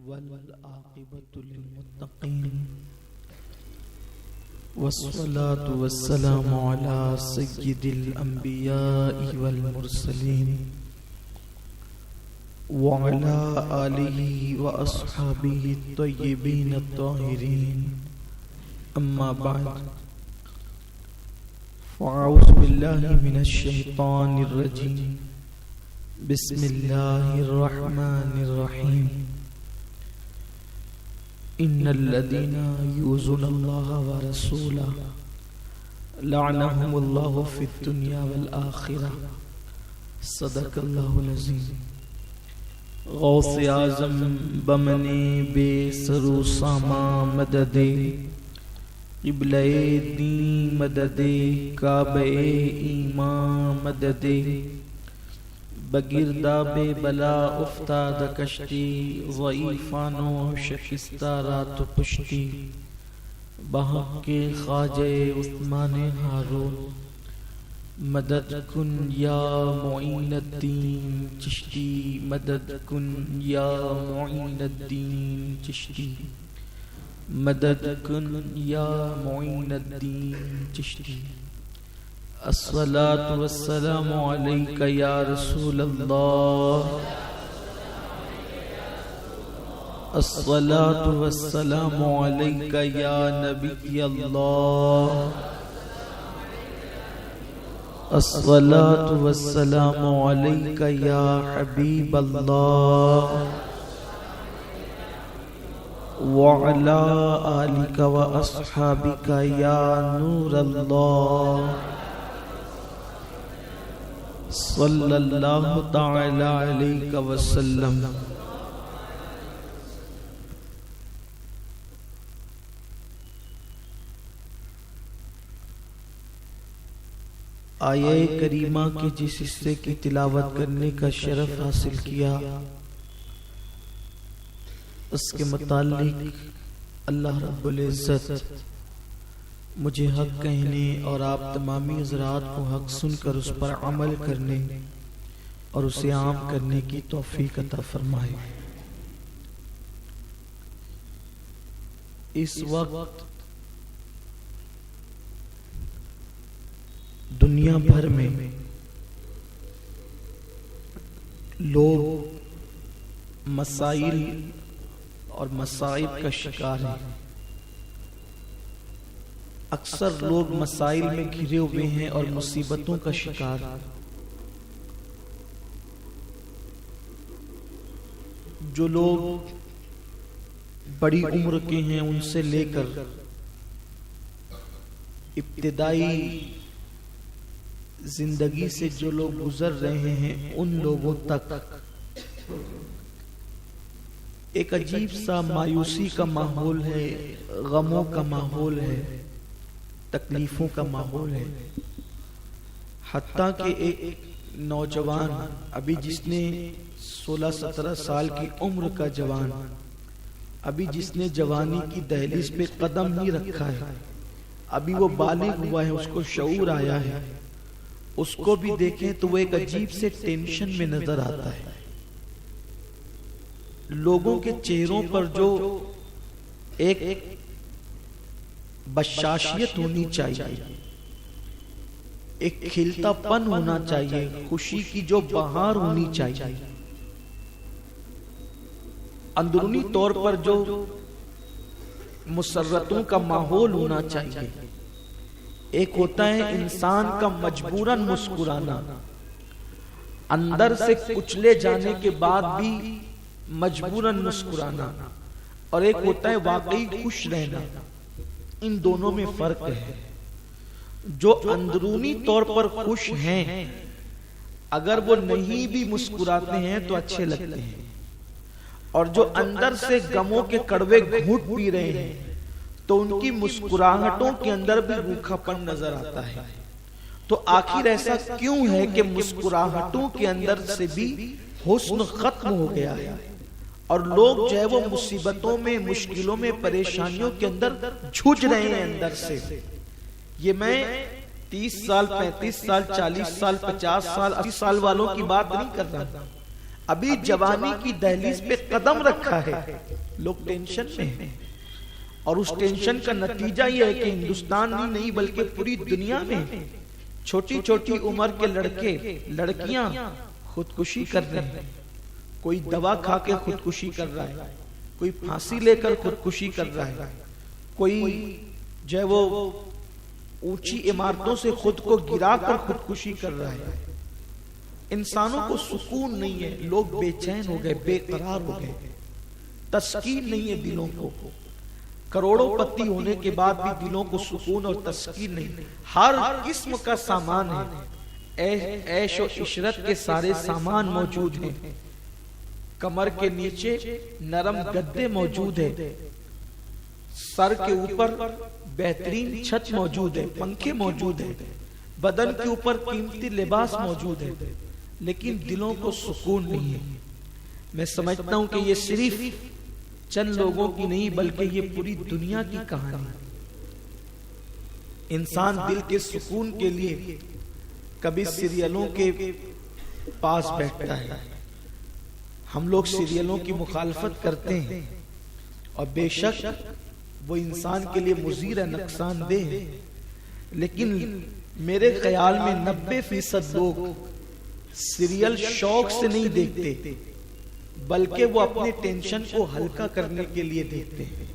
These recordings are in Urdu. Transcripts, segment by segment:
والعاقبة للمتقين والصلاة والسلام على سيد الأنبياء والمرسلين وعلى آله وأصحابه الطيبين الطاهرين أما بعد فأعوذ بالله من الشيطان الرجيم بسم الله الرحمن الرحيم إن الذين يؤذون الله ورسوله لعنهم الله في الدنيا والآخرة صدق الله العظيم. غوث اعظم بمنے بے سرو ساما مددے قبلہ دین مددے کعبہ ایمان مددے بگرداب بلا افتاد کشتی ضعیفانو شکستہ رات پشتی بحق کے خواجہ عثمان ہارون مدد کن یا معین الدین چشتی مدد کن یا معین الدین چشتی مدد کن یا معین الدین چشتی. الصلاة والسلام عليك يا رسول الله الصلاة والسلام عليك يا نبي الله الصلاة والسلام عليك يا حبيب الله وعلى آلك وأصحابك يا نور الله صلی اللہ تعالی علیہ وسلم. آیہ کریمہ کے جس حصے کی تلاوت کرنے کا شرف حاصل کیا اس کے متعلق اللہ رب العزت مجھے حق کہنے اور آپ تمامی حضرات کو حق سن کر اس پر عمل کرنے اور اسے عام کرنے کی توفیق عطا فرمائے. اس وقت دنیا بھر میں لوگ مسائل اور مصائب کا شکار ہیں. اکثر لوگ مسائل میں گھرے ہوئے ہیں اور مصیبتوں کا شکار. جو لوگ بڑی عمر کے ہیں ان سے لے کر ابتدائی زندگی سے جو لوگ گزر رہے ہیں ان لوگوں تک ایک عجیب سا مایوسی کا ماحول ہے، غموں کا ماحول ہے، تکلیفوں کا ماحول ہے. حتیٰ کہ ایک نوجوان ابھی جس نے 16-17 سال کی عمر کا جوان ابھی جس نے جوانی کی دہلیز پہ قدم نہیں رکھا ہے، ابھی وہ بالغ ہوا ہے، اس کو شعور آیا ہے، اس کو بھی دیکھیں تو وہ ایک عجیب سے ٹینشن میں نظر آتا ہے. لوگوں کے چہروں پر جو ایک بشاشیت ہونی چاہیے، ایک کھلتا پن ہونا چاہیے، خوشی کی جو بہار ہونی چاہیے، اندرونی طور پر جو مسرتوں کا ماحول ہونا چاہیے. ایک ہوتا ہے انسان کا مجبوراً مسکرانا، اندر سے کچلے جانے کے بعد بھی مجبوراً مسکرانا، اور ایک ہوتا ہے واقعی خوش رہنا. ان دونوں میں فرق ہے. جو اندرونی طور پر خوش ہیں اگر وہ نہیں بھی مسکراتے ہیں تو اچھے لگتے ہیں، اور جو اندر سے غموں کے کڑوے گھونٹ پی رہے ہیں تو ان کی مسکراہٹوں کے اندر بھی روکھا پن نظر آتا ہے. تو آخر ایسا کیوں ہے کہ مسکراہٹوں کے اندر سے بھی حسن ختم ہو گیا ہے اور لوگ جو ہے وہ مصیبتوں میں، مشکلوں میں، پریشانیوں کے اندر جھج رہے ہیں اندر سے. یہ میں 30 سال 35 سال 40 سال 50 سال 80 سال والوں کی بات نہیں کر رہا. ابھی جوانی کی دہلیز پہ قدم رکھا ہے، لوگ ٹینشن میں ہیں، اور اس ٹینشن کا نتیجہ یہ ہے کہ ہندوستان ہی نہیں بلکہ پوری دنیا میں چھوٹی چھوٹی عمر کے لڑکے لڑکیاں خودکشی کر رہے ہیں۔ کوئی دوا کھا کے خودکشی کر رہا ہے، کوئی پھانسی لے کر خودکشی کر رہا ہے، کوئی جو ہے وہ اونچی عمارتوں سے خود کو گرا کر خودکشی کر رہا ہے۔ انسانوں کو سکون نہیں ہے، لوگ بے چین ہو گئے، بے قرار ہو گئے، تسکین نہیں ہے دلوں کو۔ کروڑوں پتی ہونے کے بعد بھی دلوں کو سکون اور تسکین نہیں۔ ہر قسم کا سامان ہے، عیش و عشرت کے سارے سامان موجود ہیں، کمر کے نیچے نرم گدے موجود ہیں، سر کے اوپر بہترین چھت موجود ہے، پنکھے موجود ہیں، بدن کے اوپر قیمتی لباس موجود ہے، لیکن دلوں کو سکون نہیں ہے۔ میں سمجھتا ہوں کہ یہ صرف چند لوگوں کی نہیں بلکہ یہ پوری دنیا کی کہانی ہے۔ انسان دل کے سکون کے لیے کبھی سیریلوں کے پاس بیٹھتا ہے۔ ہم لوگ سیریلوں کی مخالفت کرتے ہیں، اور بے شک وہ انسان کے لیے مضر ہے، نقصان دہ ہے، لیکن میرے خیال میں 90% لوگ سیریل شوق سے نہیں دیکھتے بلکہ وہ اپنے ٹینشن کو ہلکا کرنے کے لیے دیکھتے ہیں،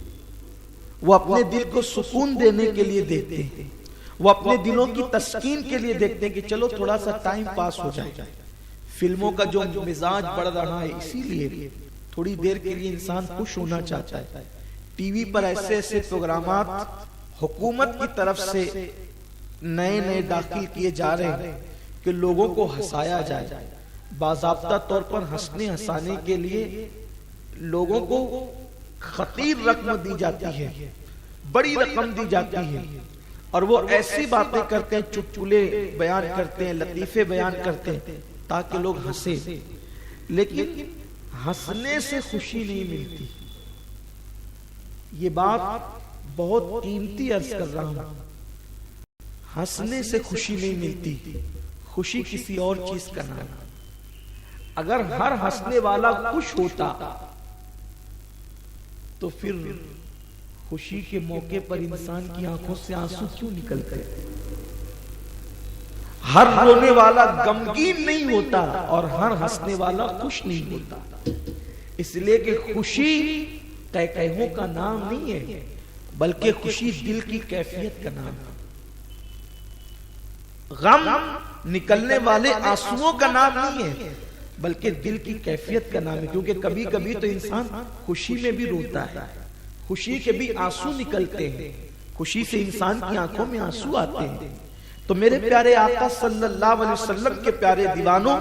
وہ اپنے دل کو سکون دینے کے لیے دیکھتے ہیں، وہ اپنے دلوں کی تسکین کے لیے دیکھتے ہیں کہ چلو تھوڑا سا ٹائم پاس ہو جائے۔ فلموں کا جو مزاج بڑھ رہا ہے، اسی لیے تھوڑی دیر کے لیے انسان خوش ہونا چاہتا ہے۔ ٹی وی پر ایسے ایسے پروگرامات حکومت کی طرف سے نئے نئے داخل کیے جا رہے ہیں کہ لوگوں کو ہنسایا جائے، باضابطہ طور پر ہنسنے ہنسانے کے لیے لوگوں کو خطیر رقم دی جاتی ہے، بڑی رقم دی جاتی ہے، اور وہ ایسی باتیں کرتے ہیں، چٹکلے بیان کرتے ہیں، لطیفے بیان کرتے ہیں تاکہ لوگ ہنسے، لیکن ہنسنے سے خوشی نہیں ملتی۔ یہ بات بہت قیمتی عرض کر رہا ہوں، ہنسنے سے خوشی نہیں ملتی، خوشی کسی اور چیز کا نام ہے۔ اگر ہر ہنسنے والا خوش ہوتا تو پھر خوشی کے موقع پر انسان کی آنکھوں سے آنسو کیوں نکلتے؟ ہر رونے والا غمگین نہیں ہوتا اور ہر ہنسنے والا خوش نہیں ہوتا، اس لیے کہ خوشی کہوں کا نام نہیں ہے بلکہ خوشی دل کی کیفیت کا نام ہے۔ غم نکلنے والے آنسوؤں کا نام نہیں ہے بلکہ دل کی کیفیت کا نام ہے، کیونکہ کبھی کبھی تو انسان خوشی میں بھی روتا ہے، خوشی کے بھی آنسو نکلتے ہیں، خوشی سے انسان کی آنکھوں میں آنسو آتے ہیں۔ تو میرے پیارے آقا صلی اللہ علیہ وسلم کے پیارے دیوانوں،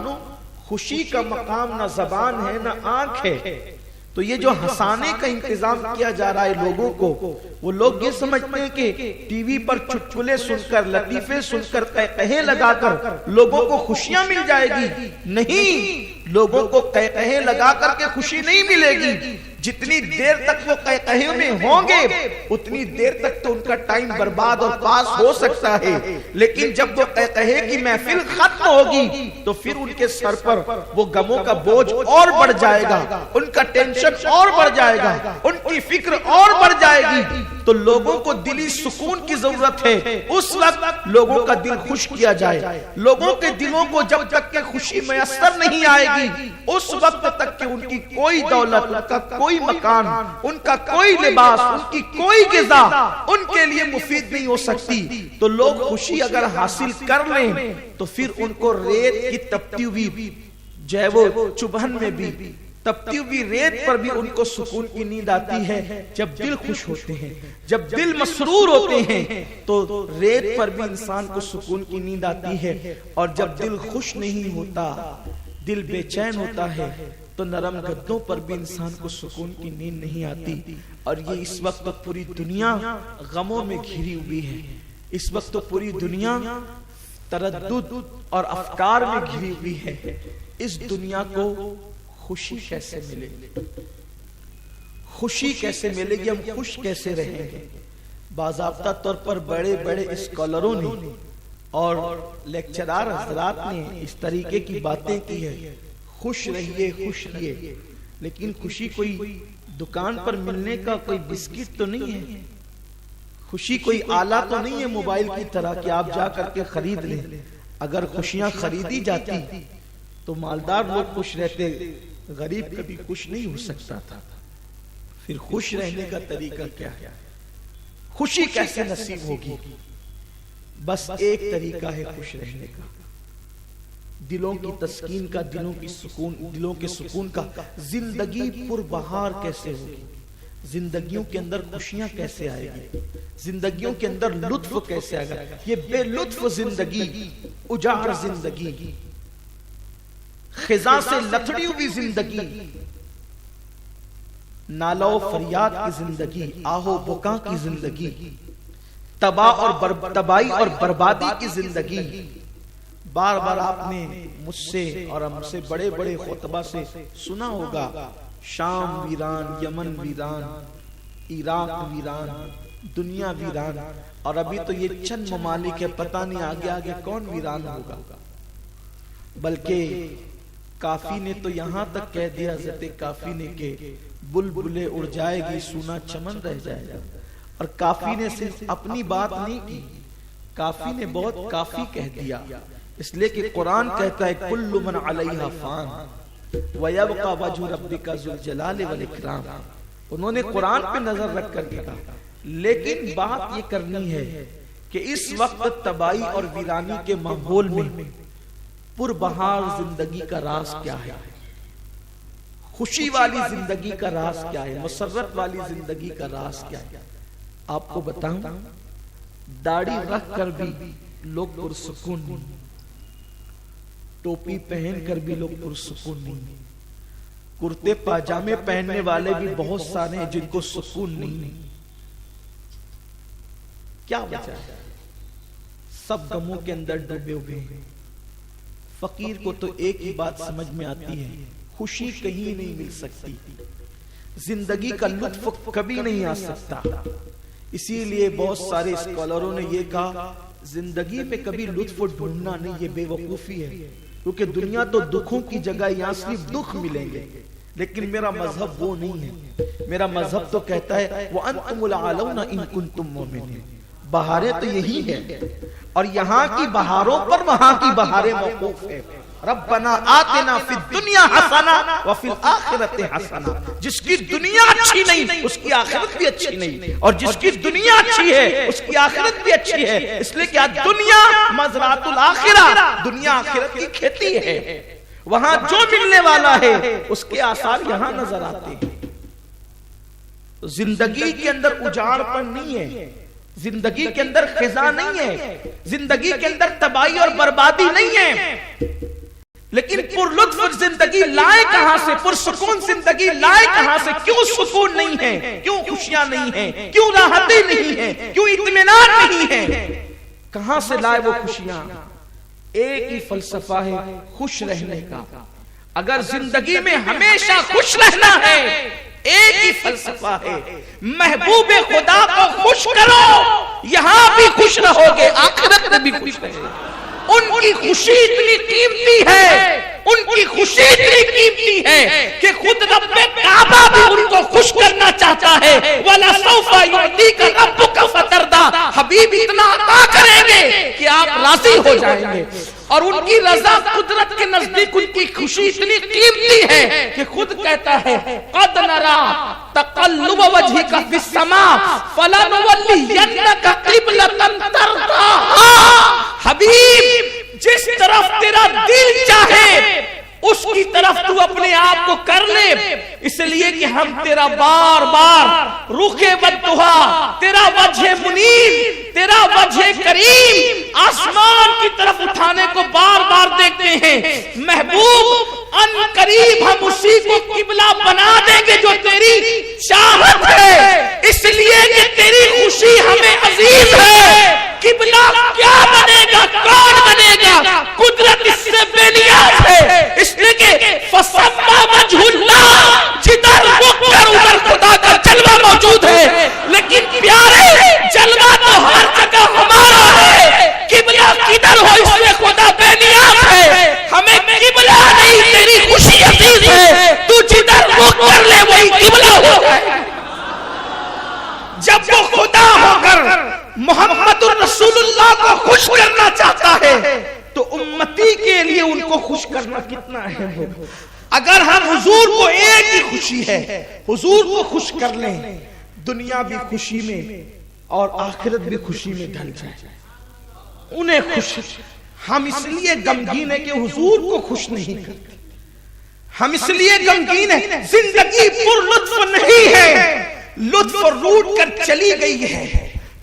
خوشی کا مقام نہ زبان ہے نہ آنکھ ہے، تو یہ جو ہنسانے کا انتظام کیا جا رہا ہے لوگوں کو، وہ لوگ یہ سمجھتے ہیں کہ ٹی وی پر چٹکلے سن کر، لطیفے سن کر، قہقہے لگا کر لوگوں کو خوشیاں مل جائے گی۔ نہیں، لوگوں کو قہقہے لگا کر کے خوشی نہیں ملے گی۔ جتنی دیر تک وہ قہقہے میں ہوں گے اتنی دیر تک تو ان کا ٹائم برباد اور پاس ہو سکتا ہے، لیکن جب وہ قہقہے کی محفل ختم ہوگی تو پھر ان کے سر پر وہ غموں کا بوجھ اور بڑھ جائے گا، ان کا ٹینشن اور بڑھ جائے گا، ان کی فکر اور بڑھ جائے گی۔ تو لوگوں کو دلی سکون کی ضرورت ہے، اس وقت لوگوں کا دل خوش کیا جائے۔ لوگوں کے دلوں کو جب تک کہ خوشی میسر نہیں آئے گی اس وقت تک کہ ان کی کوئی دولت، ان کا کوئی مکان، ان کا کوئی لباس، ان کی کوئی غذا ان کے لیے مفید نہیں ہو سکتی۔ تو لوگ خوشی اگر حاصل کر لیں تو پھر ان کو ریت کی تپتی ہوئی جو ہے وہ چبھن میں بھی، تپتی ہوئی ریت پر بھی ان کو سکون کی نیند آتی ہے۔ جب دل خوش ہوتے ہیں، جب دل مسرور ہوتے ہیں تو ریت پر بھی انسان کو سکون کی نیند آتی ہے، اور جب دل خوش نہیں ہوتا، دل بے چین ہوتا ہے تو نرم گدوں پر بھی انسان کو سکون کی نیند نہیں آتی۔ اور یہ اس وقت تو پوری دنیا غموں میں گھری ہوئی ہے، اس وقت تو پوری دنیا تردد اور افکار میں گھری ہوئی ہے۔ اس دنیا کو خوشی کیسے ملے گی؟ خوشی کیسے ملے گی؟ ہم خوش کیسے رہیں گے؟ باضابطہ طور پر بڑے بڑے اسکالروں نے اور لیکچرار حضرات نے اس طریقے کی باتیں کی ہے، خوش رہیے خوش رہیے، لیکن خوشی کوئی دکان پر ملنے کا کوئی بسکٹ تو نہیں ہے، خوشی کوئی آلہ تو نہیں ہے موبائل کی طرح کہ آپ جا کر کے خرید لیں۔ اگر خوشیاں خریدی جاتی تو مالدار لوگ خوش رہتے، غریب کبھی خوش نہیں ہو سکتا تھا۔ پھر خوش رہنے کا طریقہ کیا ہے؟ خوشی کیسے نصیب ہوگی؟ بس ایک طریقہ ہے خوش رہنے کا، دلوں کی تسکین کا، دلوں کے سکون کا۔ زندگی پر بہار کیسے ہوگی؟ زندگیوں کے اندر خوشیاں کیسے آئے گی؟ زندگیوں کے اندر لطف کیسے آئے گا؟ یہ بے لطف زندگی، اجاڑ زندگی، خزاں سے لتڑی ہوئی زندگی، نالہ و فریاد کی زندگی، آہو بکا کی زندگی، تباہی اور بربادی کی زندگی۔ بار بار آپ نے مجھ سے اور ہم سے بڑے بڑے خطبہ سے سنا ہوگا، شام ویران، یمن ویران، عراق ویران، دنیا ویران، اور ابھی تو یہ چند ممالک ہے، پتہ نہیں آگے آگے کون ویران ہوگا۔ بلکہ کافی نے تو یہاں تک کہہ دیا، حضرت کافی نے، کہ بلبلیں اڑ جائے گی، سونا چمن رہ جائے گا۔ اور کافی نے صرف اپنی بات نہیں کی، کافی نے بہت کافی کہہ دیا، اس لیے کہ قرآن کہتا ہے کل من علیہا فان وَيَبْقَى وَجْهُ رَبِّكَ ذُو الْجَلَالِ وَالْإِكْرَامِ۔ انہوں نے قرآن پہ نظر رکھ کر کے کہا، لیکن بات یہ کرنی ہے کہ اس وقت تباہی اور ویرانی کے ماحول میں پربہار زندگی کا راز کیا ہے؟ خوشی والی زندگی کا راز کیا ہے؟ مسرت والی زندگی کا راز کیا ہے؟ آپ کو بتاؤں، داڑھی رکھ کر بھی لوگ پرسکون نہیں، ٹوپی پہن کر بھی لوگ پرسکون نہیں، کرتے پاجامے پہننے والے بھی بہت سارے ہیں جن کو سکون نہیں۔ کیا وجہ ہے؟ سب غموں کے اندر ڈوبے ہوئے ہیں۔ فقیر کو تو ایک ہی بات سمجھ میں آتی ہے، خوشی کہیں نہیں مل سکتی، زندگی کا لطف کبھی نہیں آ سکتا۔ اسی لیے بہت سارے اسکالروں نے یہ کہا، زندگی میں کبھی لطف ڈھونڈنا نہیں، یہ بے وقوفی ہے، کیونکہ دنیا تو دکھوں کی جگہ یہاں صرف دکھ ملیں گے، لیکن میرا مذہب وہ نہیں ہے۔ میرا مذہب تو کہتا ہے وَأَنْتُمُ الْأَعْلَوْنَ إِن كُنتُم مُؤْمِنِينَ۔ بہاریں تو یہی ہے، اور یہاں کی بہاروں پر وہاں کی بہاریں موقوف ہے۔ ربنا آتنا فی الدنیا حسنہ وفی الآخرۃ حسنہ۔ جس کی دنیا اچھی نہیں اس کی آخرت بھی اچھی نہیں، اور جس کی دنیا اچھی ہے اس کی آخرت بھی اچھی ہے، اس لیے کہ دنیا مزرعۃ الآخرہ، دنیا آخرت کی کھیتی ہے، وہاں جو ملنے والا ہے اس کے آثار یہاں نظر آتے ہیں۔ زندگی کے اندر اجاڑ پر نہیں ہے، زندگی کے اندر خزاں نہیں ہے، زندگی کے اندر تباہی اور بربادی نہیں ہے، لیکن پر لطف زندگی لائے کہاں سے؟ پرسکون زندگی لائے کہاں سے؟ کیوں سکون نہیں ہے؟ کیوں خوشیاں نہیں ہیں؟ کیوں راحتیں نہیں ہیں؟ کیوں اطمینان نہیں ہے؟ کہاں سے لائے وہ خوشیاں؟ ایک ہی فلسفہ ہے خوش رہنے کا۔ اگر زندگی میں ہمیشہ خوش رہنا ہے، ایک ہی فلسفہ ہے، محبوب خدا کو خوش کرو، یہاں بھی خوش رہو گے، آخرت میں بھی خوش رہے گے۔ ان کی خوشی اتنی قیمتی ہے، ان کی خوشی اتنی قیمتی ہے کہ خود رب کعبہ بھی ان کو خوش کرنا چاہتا ہے۔ وَلَسَوْفَ يُعْطِيكَ رَبُّكَ فَتَرْضَىٰ۔ حبیب اتنا عطا کریں گے کہ آپ راضی ہو جائیں گے، اور ان کی رضا قدرت کے نزدیک ان کی خوشی اتنی قیمتی ہے کہ خود کہتا ہے قَدْ نَرَىٰ تَقَلُّبَ وَجْهِكَ فِي السَّمَاءِ فَلَنُوَلِّيَنَّكَ قِبْلَةً تَرْضَاهَا۔ حبیب جس طرف تیرا دل چاہے اس کی طرف تو اپنے آپ کو کر لے، اس لیے کہ ہم تیرا بار بار رخ بددہا، تیرا وجہ منیر، تیرا وجہ کریم آسمان کی طرف اٹھانے کو بار بار دیکھتے ہیں۔ محبوب ان قریب ہم اسی کو قبلہ بنا دیں گے جو تیری چاہت ہے، اس لیے کہ تیری خوشی ہمیں عزیز ہے۔ قبلہ کیا بنے گا، کون بنے گا؟ قدرت اس سے بے نیاز ہے، اس لیے کہ فَسَمَّا وَجْهُ اللَّهِ، جدھر رخ کر ادھر خدا کا جلوہ موجود ہے، لیکن پیارے جلوہ تو ہر جگہ ہمارا ہے، قبلہ کدھر ہو اس سے خدا بے نیاز ہے۔ ہمیں قبلہ نہیں تیری خوشی لیے ان کو خوش کرنا کتنا اہم ہے. اگر ہم حضور کو ایک ہی خوشی ہے, حضور کو خوش کر لیں, دنیا بھی خوشی میں اور آخرت بھی خوشی میں ڈھل جائے. انہیں خوش. ہم اس لیے غمگین ہیں کہ حضور کو خوش نہیں کرتے. ہم اس لیے غمگین ہیں, زندگی پر لطف نہیں ہے, لطف روٹ کر چلی گئی ہے,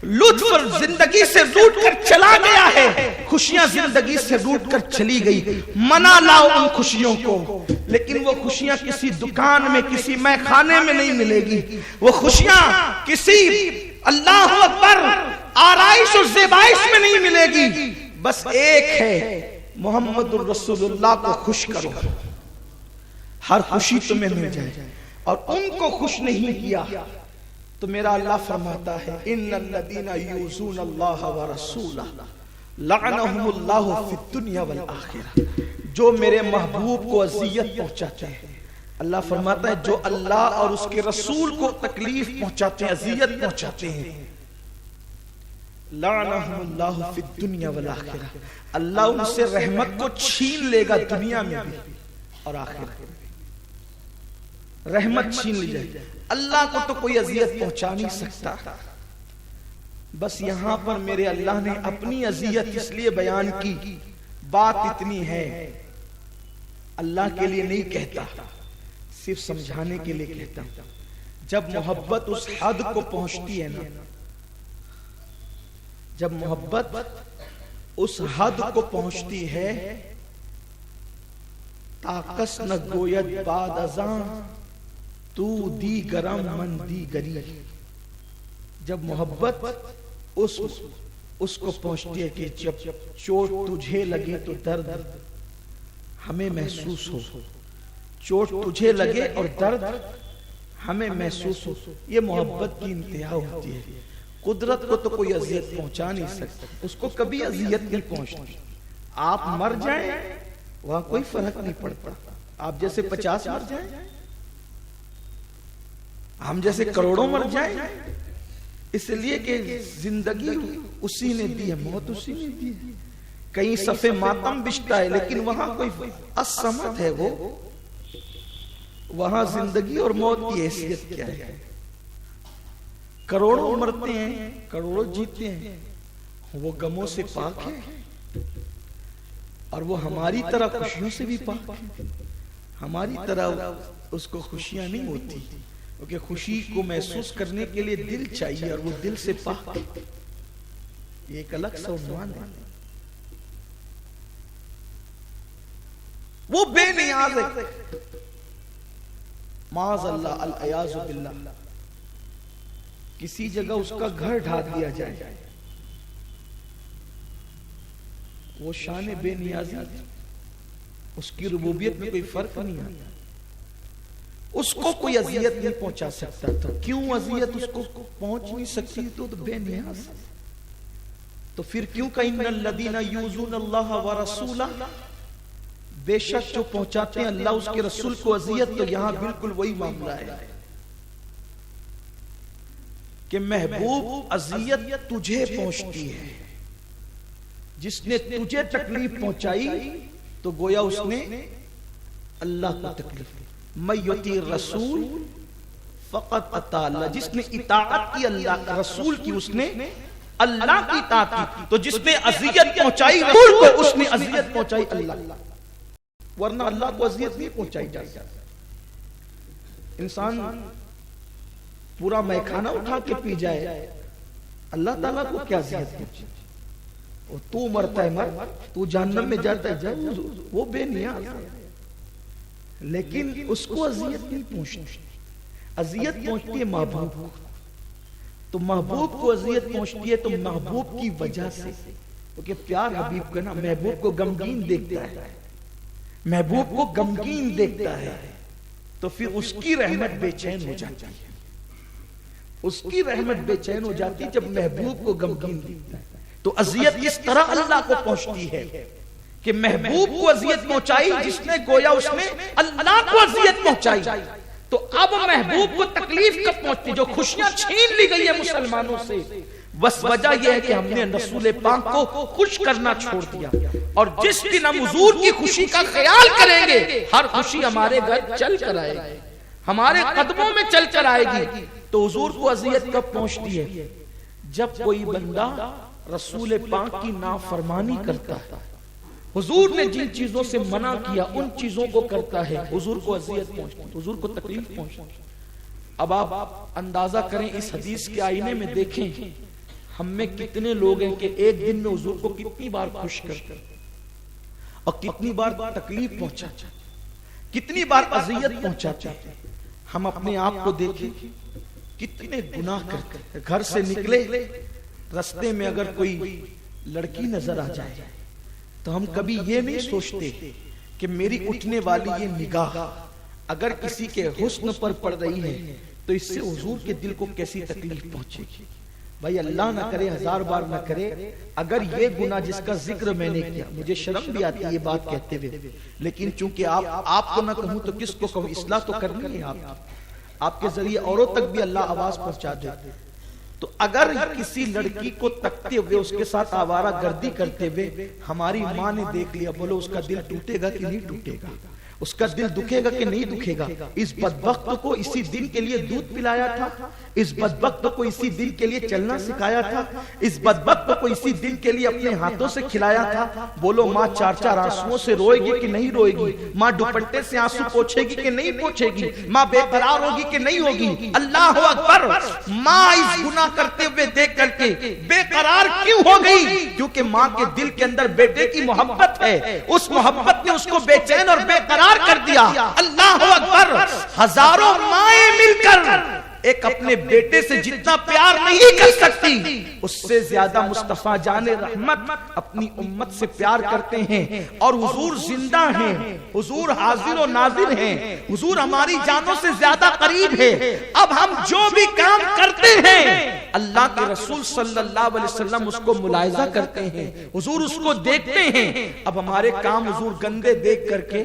لطف زندگی سے روٹ کر چلا گیا ہے, خوشیاں زندگی سے روٹ کر چلی گئی. منا لاؤ ان خوشیوں کو, لیکن وہ خوشیاں کسی دکان میں, کسی مے خانے میں نہیں ملے گی. وہ خوشیاں کسی اللہ اکبر آرائش اور زیبائش میں نہیں ملے گی. بس ایک ہے, محمد الرسول اللہ کو خوش کرو, ہر خوشی تمہیں مل جائے. اور ان کو خوش نہیں کیا تو میرا اللہ فرماتا ہے ان الذین یؤذون اللہ ورسولہ لعنہم اللہ فی الدنیا والآخرہ. جو میرے محبوب کو اذیت پہنچاتے ہیں, اللہ فرماتا ہے جو اللہ اور اس کے رسول کو تکلیف پہنچاتے ہیں, اذیت پہنچاتے ہیں, لعنہم اللہ فی الدنیا والآخرہ, اللہ ان سے رحمت کو چھین لے گا دنیا میں بھی اور آخرت میں. رحمت چھین لی جائے. اللہ کو تو کوئی اذیت پہنچا نہیں سکتا. بس یہاں پر میرے اللہ نے اپنی اذیت اس لیے بیان کی, بات اتنی ہے, اللہ کے لیے نہیں کہتا, صرف سمجھانے کے لیے کہتا. جب محبت اس حد کو پہنچتی ہے نا, جب محبت اس حد کو پہنچتی ہے, تاکس نہ گوید بعد ازاں تو دی گرم من دی گری. جب محبت اس کو پہنچتی ہے کہ جب چوٹ تجھے لگے تو درد ہمیں محسوس ہو, چوٹ تجھے لگے اور درد ہمیں محسوس ہو, یہ محبت کی انتہا ہوتی ہے. قدرت کو تو کوئی اذیت پہنچا نہیں سکتا, اس کو کبھی اذیت نہیں پہنچتی. آپ مر جائیں وہاں کوئی فرق نہیں پڑتا, آپ جیسے 50 مر جائیں, ہم جیسے کروڑوں مر جائیں, اس لیے کہ زندگی اسی نے دی ہے, موت اسی نے دی ہے. کہیں صفے ماتم بچتا ہے لیکن وہاں کوئی الصمد ہے, وہ وہاں زندگی اور موت کی حیثیت کیا ہے. کروڑوں مرتے ہیں, کروڑوں جیتے ہیں, وہ غموں سے پاک ہے اور وہ ہماری طرح خوشیوں سے بھی پاک ہے. ہماری طرح اس کو خوشیاں نہیں ہوتی, کیونکہ خوشی کو محسوس کرنے کے لیے دل چاہیے اور وہ دل سے پاک ہے. یہ ایک الگ سا عنوان ہے. وہ بے نیاز ہے, معاذ اللہ, العیاذ باللہ, کسی جگہ اس کا گھر ڈھا دیا جائے, وہ شان بے نیازی, اس کی ربوبیت میں کوئی فرق نہیں آتا. اس کو کوئی اذیت نہیں پہنچا سکتا. تو کیوں اذیت اس کو پہنچ نہیں سکتی؟ تو بے نیاز. تو پھر کیوں کہ ان الذین یؤذون اللہ ورسولہ, بے شک جو پہنچاتے ہیں اللہ اس کے رسول کو اذیت, تو یہاں بالکل وہی معاملہ ہے کہ محبوب اذیت تجھے پہنچتی ہے. جس نے تجھے تکلیف پہنچائی تو گویا اس نے اللہ کو تکلیف دی. من یطیع الرسول فقط اطاع اللہ, جس نے اطاعت کی اللہ رسول کی اس نے اللہ کی اطاعت کی. تو جس نے اذیت پہنچائی رسول کو اس نے اذیت پہنچائی اللہ, ورنہ اللہ کو اذیت نہیں پہنچائی جائے. انسان پورا میخانہ اٹھا کے پی جائے, اللہ تعالیٰ کو کیا اذیت پہنچائی؟ تو مرتا ہے مر, تو جہنم میں جاتا ہے جا, وہ بے نیاز ہے. لیکن اس کو اذیت نہیں پہنچتی. اذیت پہنچتی ہے محبوب کو. تو محبوب کو اذیت پہنچتی ہے تو محبوب کی وجہ سے, کیونکہ پیار حبیب کا نا محبوب کو غمگین دیکھتا ہے, محبوب کو غمگین دیکھتا ہے, تو پھر اس کی رحمت بے چین ہو جاتی ہے. اس کی رحمت بے چین ہو جاتی ہے جب محبوب کو غمگین دیکھتا ہے. تو اذیت اس طرح اللہ کو پہنچتی ہے کہ محبوب کو اذیت پہنچائی جس نے گویا اس نے اللہ کو اذیت پہنچائی. تو اب محبوب کو تکلیف کب پہنچتی؟ جو خوشیاں چھین لی گئی ہے مسلمانوں سے, بس وجہ یہ ہے کہ ہم نے رسول پاک کو خوش کرنا چھوڑ دیا. اور جس دن ہم حضور کی خوشی کا خیال کریں گے ہر خوشی ہمارے گھر چل کر آئے گی, ہمارے قدموں میں چل کر آئے گی. تو حضور کو اذیت کب پہنچتی ہے؟ جب کوئی بندہ رسول پاک کی نافرمانی کرتا ہے, حضور نے جن چیزوں سے منع کیا ان چیزوں کو کرتا ہے, حضور کو اذیت پہنچتی, حضور کو تکلیف پہنچتی. اب آپ اندازہ کریں, اس حدیث کے آئینے میں دیکھیں ہم میں کتنے لوگ ہیں کہ ایک دن میں حضور کو کتنی بار خوش کرتے اور کتنی بار تکلیف پہنچاتے, کتنی بار اذیت پہنچاتے. ہم اپنے آپ کو دیکھیں کتنے گناہ کرتے ہیں. گھر سے نکلے رستے میں اگر کوئی لڑکی نظر آ جائے تو ہم کبھی یہ نہیں سوچتے کہ میری اٹھنے والی یہ نگاہ اگر کسی کے حسن پر پڑ رہی ہے تو اس سے حضور کے دل کو کیسی تکلیف پہنچے گی. بھائی اللہ نہ کرے, ہزار بار نہ کرے, اگر یہ گناہ جس کا ذکر میں نے کیا, مجھے شرم بھی آتی ہے یہ بات کہتے ہوئے, لیکن چونکہ آپ کو نہ کہوں تو کس کو کہوں, اصلاح تو کرنی ہے آپ کے ذریعے اوروں تک بھی اللہ آواز پہنچا دے. تو اگر کسی لڑکی کو تکتے ہوئے اس کے ساتھ آوارہ گردی کرتے ہوئے ہماری ماں نے دیکھ لیا, بولو اس کا دل ٹوٹے گا کہ نہیں ٹوٹے گا؟ اس کا دل دکھے گا کہ نہیں دکھے گا؟ اس بدبخت کو اسی دن کے لیے دودھ پلایا تھا, اس بدبخت کو اسی دن کے لیے چلنا سکھایا تھا, اس بدبخت کو اسی دن کے لیے اپنے ہاتھوں سے کھلایا تھا. بولو ماں چار چار آنسوؤں سے روئے گی کہ نہیں روئے گی؟ ماں دوپٹے سے آنسو پوچھے گی کہ نہیں پوچھے گی؟ ماں بے قرار ہوگی کہ نہیں ہوگی؟ اللہ اکبر. ماں اس گناہ کرتے ہوئے دیکھ کر کے بے قرار کیوں ہو گئی؟ کیونکہ ماں کے دل کے اندر بیٹے کی محبت ہے, اس محبت نے اس کو بے چین اور بے قرار کر دیا. اللہ اکبر. ہزاروں مائیں مل کر ایک اپنے بیٹے سے جتنا پیار نہیں کر سکتی, اس سے زیادہ مصطفیٰ جان رحمت اپنی امت سے پیار کرتے ہیں. اور حضور زندہ ہیں, حضور حاضر و ناظر ہیں, حضور ہماری جانوں سے زیادہ قریب ہے. اب ہم جو بھی کام کرتے ہیں اللہ کے رسول صلی اللہ علیہ وسلم اس کو ملاحظہ کرتے ہیں, حضور اس کو دیکھتے ہیں. اب ہمارے کام حضور گندے دیکھ کر کے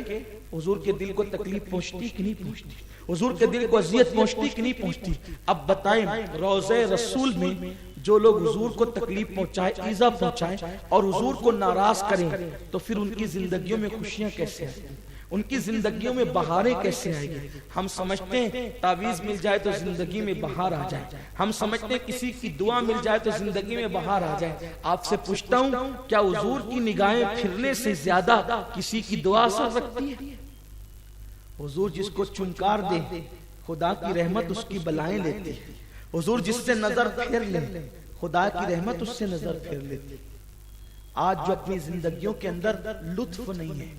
حضور کے دل کو تکلیف پہنچتی کہ نہیں پہنچتی؟ حضور کے دل کو اذیت پہنچتی کہ نہیں پہنچتی؟ اب بتائیں, روضہ رسول میں جو لوگ حضور کو تکلیف پہنچائیں, ایذا پہنچائیں اور حضور کو ناراض کریں تو پھر ان کی زندگیوں میں خوشیاں کیسے آئیں گی, ان کی زندگیوں میں بہاریں کیسے آئیں گی؟ ہم سمجھتے ہیں تعویذ مل جائے تو زندگی میں بہار آ جائے, ہم سمجھتے ہیں کسی کی دعا مل جائے تو زندگی میں بہار آ جائے. آپ سے پوچھتا ہوں, کیا حضور کی نگاہیں پھرنے سے زیادہ کسی کی دعا اثر رکھتی ہے؟ حضور جس کو چنکار دے خدا کی رحمت اس کی بلائیں لیتی ہے. حضور جس سے نظر پھیر لے خدا کی رحمت اس سے نظر پھیر لیتی. آج جو اپنی زندگیوں کے اندر لطف نہیں ہے,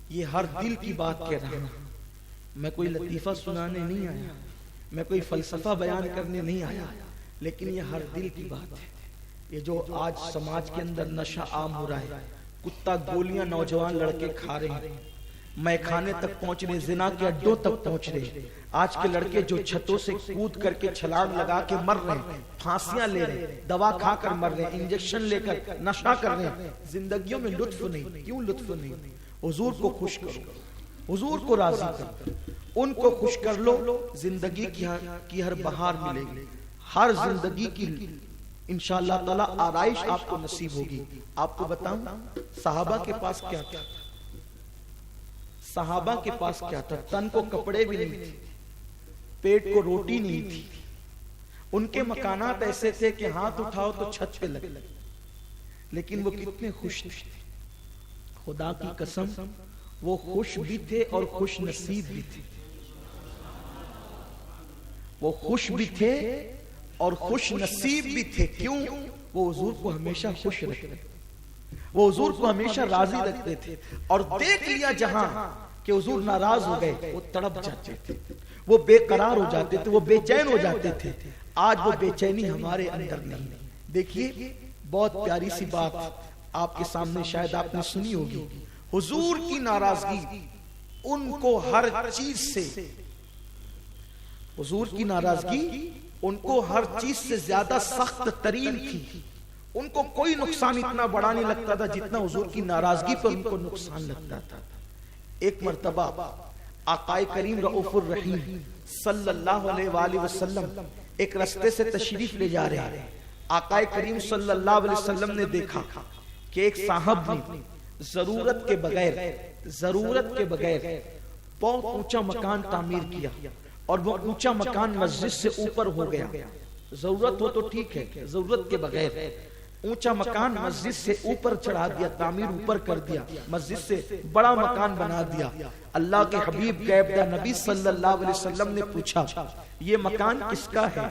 یہ ہر دل کی بات کہہ رہا ہوں. میں کوئی لطیفہ سنانے نہیں آیا, میں کوئی فلسفہ بیان کرنے نہیں آیا, لیکن یہ ہر دل کی بات ہے. یہ جو آج سماج کے اندر نشہ عام ہو رہا ہے, کتا گولیاں نوجوان لڑکے کھا رہے ہیں, میخانے تک پہنچ رہے, زنا کے اڈوں تک پہنچ رہے. آج کے لڑکے جو چھتوں سے کود کر کے چھلانگ لگا کے مر رہے ہیں, پھانسیاں لے رہے ہیں, دوا کھا کر مر رہے ہیں, انجیکشن لے کر نشہ کر رہے ہیں. زندگیوں میں لطف نہیں. کیوں لطف نہیں؟ حضور کو خوش کرو, حضور کو راضی کرو, ان کو خوش کر لو, زندگی کی ہر بہار ملے گی, ہر زندگی کی انشاءاللہ تعالی آرائش آپ کو نصیب ہوگی. آپ کو بتاؤں صحابہ کے پاس کیا تھا؟ صحابہ کے پاس کیا تھا؟ تن کو کپڑے بھی نہیں تھے, پیٹ کو روٹی نہیں تھی. ان کے مکانات ایسے تھے کہ ہاتھ اٹھاؤ تو چھت پہ لگے, لیکن وہ کتنے خوش تھے. خدا کی قسم وہ خوش بھی تھے اور خوش نصیب بھی تھے. وہ خوش بھی تھے اور خوش نصیب بھی تھے. کیوں؟ وہ حضور کو ہمیشہ خوش رکھتے, وہ حضور کو ہمیشہ راضی رکھتے تھے. اور دیکھ لیا جہاں کہ حضور ناراض ہو گئے, وہ تڑپ جاتے تھے, وہ بے قرار ہو جاتے تھے, وہ بے چین ہو جاتے تھے. آج وہ بے چینی ہمارے اندر نہیں. دیکھیے بہت پیاری سی بات آپ کے سامنے شاید آپ نے سنی ہوگی. حضور کی ناراضگی ان کو ہر چیز سے, حضور کی ناراضگی ان کو ہر چیز سے زیادہ سخت ترین تھی. ان کو کوئی نقصان اتنا بڑا نہیں لگتا تھا جتنا حضور کی ناراضگی پر ان کو نقصان لگتا تھا. ایک مرتبہ آقائے کریم رؤوف الرحیم صلی اللہ علیہ وآلہ وسلم ایک رستے سے تشریف لے جا رہے ہیں. آقا کریم صلی اللہ علیہ وسلم نے دیکھا کہ ایک صاحب نے ضرورت کے بغیر بہت اونچا مکان تعمیر کیا، اور وہ اونچا مکان مسجد سے اوپر ہو گیا. ضرورت ہو تو ٹھیک ہے، ضرورت کے بغیر اونچا مکان مسجد سے اوپر چڑھا دیا، تعمیر اوپر کر دیا، مسجد سے بڑا مکان بنا دیا. اللہ کے حبیب غیبدہ نبی صلی اللہ علیہ وسلم نے پوچھا یہ مکان کس کا ہے؟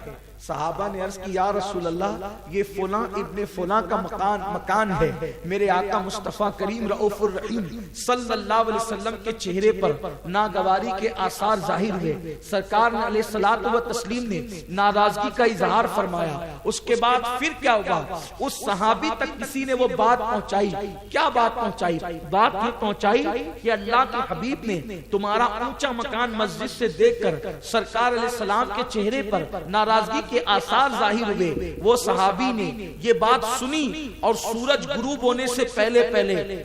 صحابہ نے عرض کی یا رسول اللہ یہ فلاں ابن فلاں کا مکان ہے. میرے آقا مصطفیٰ کریم رؤوف الرحیم صلی اللہ علیہ وسلم کے چہرے پر ناگواری کے آثار ظاہر ہوئے. سرکار نے علیہ الصلوۃ والتسلیم نے ناراضگی کا اظہار فرمایا. اس کے بعد پھر کیا ہوا؟ اس صحابی تک کسی نے وہ بات پہنچائی. کیا بات پہنچائی؟ بات یہ پہنچائی کہ اللہ کے حبیب نے تمہارا اونچا مکان مسجد سے دیکھ کر سرکار علیہ السلام کے چہرے پر ناراضگی کے آثار ظاہر ہوئے. وہ صحابی نے یہ بات سنی اور سورج غروب ہونے سے پہلے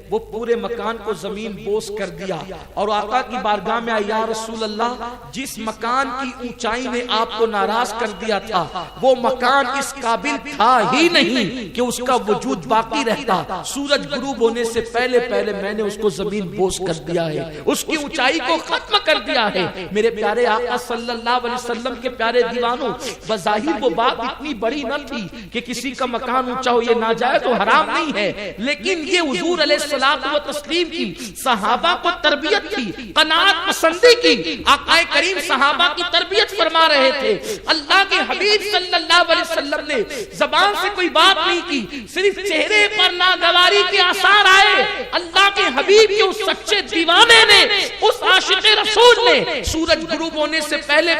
وہ پورے مکان کو زمین بوس کر دیا اور آقا کی بارگاہ میں آیا یا رسول اللہ جس مکان کی اونچائی نے آپ کو ناراض کر دیا تھا وہ مکان اس قابل تھا ہی نہیں کہ اس کا وجود باقی رہتا. سورج غروب ہونے سے پہلے میں نے اس کو زمین بوس کر دیا ہے، اس کی اونچائی کو ختم کر دیا ہے. میرے پیارے آقا صلی اللہ علیہ وسلم کے پیارے دیوانوں، بظاہر وہ بات اتنی بڑی نہ تھی کہ کسی کا مکان اونچا ہو یہ ناجائز و حرام نہیں ہے، لیکن یہ حضور علیہ الصلوۃ والتسلیم کی صحابہ کو تربیت تھی، قناعت پسندی کی. آقا کریم صحابہ کی تربیت فرما رہے تھے. اللہ کے حبیب صلی اللہ علیہ وسلم نے زبان سے کوئی بات نہیں کی، صرف چہرے پر ناگواری کے آثار آئے. اللہ کے حبیب کے اس سچے دیوانے نے، اس عاشق رسول نے سورج غروب ہونے سے پہلے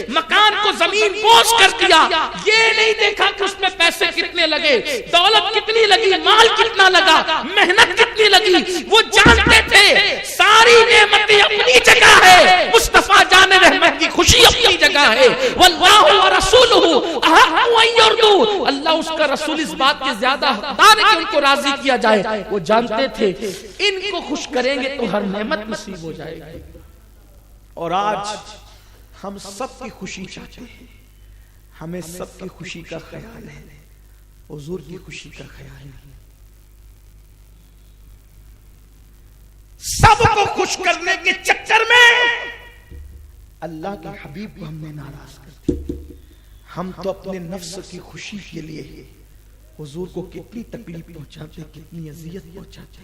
مکان کو زمین بوس کر دیا. یہ نہیں دیکھا کہ اس میں پیسے کتنے لگے، دولت کتنی لگی، مال کتنا لگا، محنت کتنی لگی. وہ جانتے تھے ساری نعمتیں اپنی جگہ ہے، مصطفیٰ جان رحمت کی خوشی اپنی جگہ ہے. واللہ ورسولہ احق ان یرضوا، اللہ اس کا رسول اس بات کے زیادہ حقدار ہے کہ ان کو راضی کیا جائے. وہ جانتے تھے ان کو خوش کریں گے تو ہر نعمت نصیب ہو جائے گی. اور آج ہم سب کی خوشی چاہتے ہیں، ہمیں سب کی خوشی کا خیال ہے، حضور کی خوشی کا خیال نہیں. سب کو خوش کرنے کے چکر میں اللہ کے حبیب کو ہم نے ناراض کر دیا. ہم تو اپنے نفس کی خوشی کے لیے حضور کو کتنی تکلیف پہنچاتے، کتنی اذیت پہنچاتے.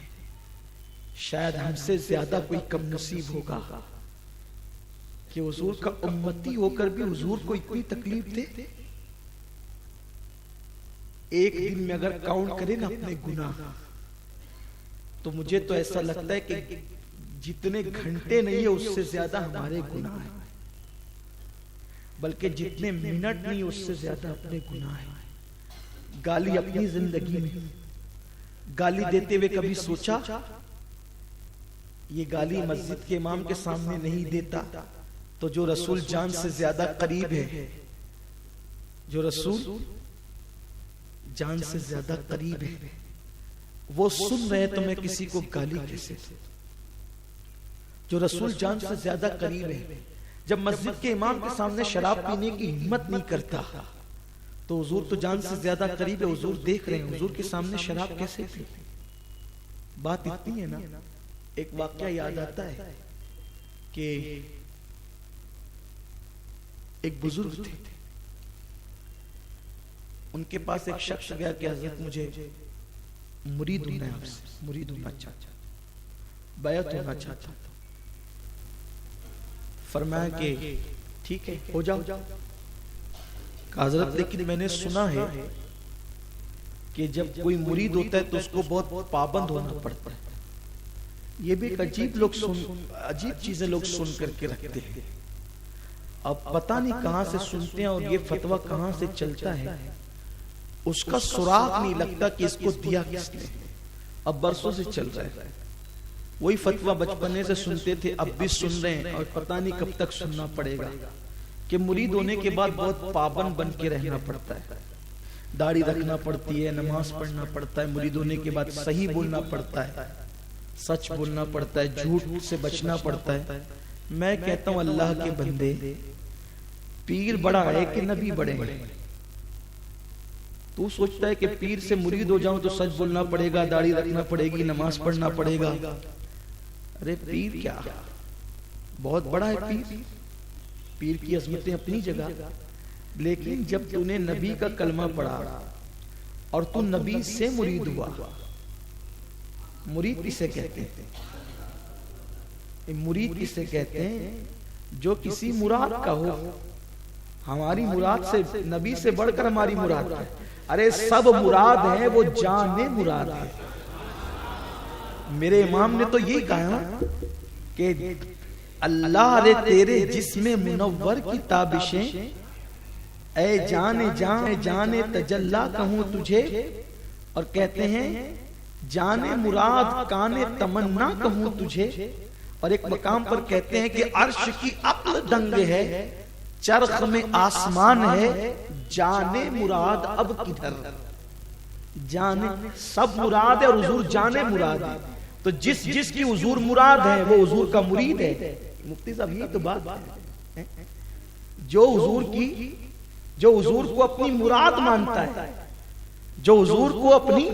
شاید ہم سے زیادہ کوئی کم نصیب ہوگا کہ حضور کا امتی ہو کر بھی حضور کو اتنی تکلیف دے. ایک دن میں اگر کاؤنٹ کریں نا اپنے گناہ تو مجھے تو ایسا لگتا ہے کہ جتنے گھنٹے نہیں ہے اس سے زیادہ ہمارے گناہ ہیں، بلکہ جتنے منٹ نہیں اس سے زیادہ اپنے گناہ ہیں. گالی اپنی زندگی میں گالی دیتے ہوئے کبھی سوچا یہ گالی مسجد کے امام کے سامنے نہیں دیتا تو جو رسول جان سے زیادہ قریب ہے، جو رسول جان سے زیادہ قریب ہے وہ سن رہے تو میں کسی کو گالی کیسے دوں؟ جو رسول جان سے زیادہ قریب ہے جب مسجد کے امام کے سامنے شراب پینے کی ہمت نہیں کرتا تو حضور تو جان سے زیادہ قریب ہے. حضور دیکھ رہے ہیں، حضور کے سامنے شراب کیسے پی. بات اتنی ہے نا. ایک واقعہ یاد آتا ہے کہ ایک بزرگ تھے، ان کے پاس ایک شخص گیا کہ حضرت مجھے مرید ہونا ہے، آپ سے مرید ہونا چاہتا، بیعت ہونا چاہتا. فرمایا کہ ٹھیک ہے ہو جاؤ. حضرت لیکن میں نے سنا ہے کہ جب کوئی مرید ہوتا ہے تو اس کو بہت پابند ہونا پڑتا ہے. یہ بھی ایک عجیب چیزیں لوگ سن کر کے رکھتے ہیں. اب پتہ نہیں کہاں سے سنتے ہیں اور یہ فتویٰ کہاں سے چلتا ہے، اس کا سراغ نہیں لگتا کہ اس کو دیا کس نے. اب برسوں سے چل رہا ہے وہی فتویٰ، بچپنے سے سنتے تھے اب بھی سن رہے ہیں اور پتہ نہیں کب تک سننا پڑے گا کہ مرید ہونے کے بعد بہت پابند بن کے رہنا پڑتا ہے. داڑھی رکھنا پڑتی ہے، نماز پڑھنا پڑتا ہے، مرید ہونے کے بعد صحیح بولنا پڑتا ہے، سچ بولنا پڑتا ہے، جھوٹ سے بچنا پڑتا ہے. میں کہتا ہوں اللہ کے بندے، پیر بڑا ہے کہ نبی بڑے ہیں؟ تو سوچتا ہے کہ پیر سے مرید ہو جاؤں تو سچ بولنا پڑے گا، داڑھی رکھنا پڑے گی، نماز پڑھنا پڑے گا. ارے پیر کیا، بہت بڑا ہے پیر، پیر کی عظمتیں اپنی جگہ. لیکن جب تو نے نبی کا کلمہ پڑھا اور تو نبی سے مرید ہوا، مرید کسے کہتے ہیں؟ مرید کسے کہتے ہیں؟ جو کسی مراد کا ہو. ہماری مراد سے، نبی سے بڑھ کر ہماری مراد ہے. ارے سب مراد ہیں، وہ جان مراد ہے. میرے امام نے تو یہی کہا کہ اللہ رے تیرے جسم منور کی تابشیں، اے جان تجلا کہوں تجھے. اور کہتے ہیں جان مراد کان تمنا کہوں تجھے. اور ایک مقام پر کہتے ہیں کہ عرش کی عقل دنگ ہے، چرخ میں آسمان ہے، جان مراد اب کدھر. جان سب مراد ہے اور حضور جان مراد ہے. تو جس کی حضور مراد ہے وہ حضور کا مرید ہے. مفتی صاحب یہ تو بات ہے. جو حضور کو اپنی مراد مانتا ہے، جو حضور کو اپنی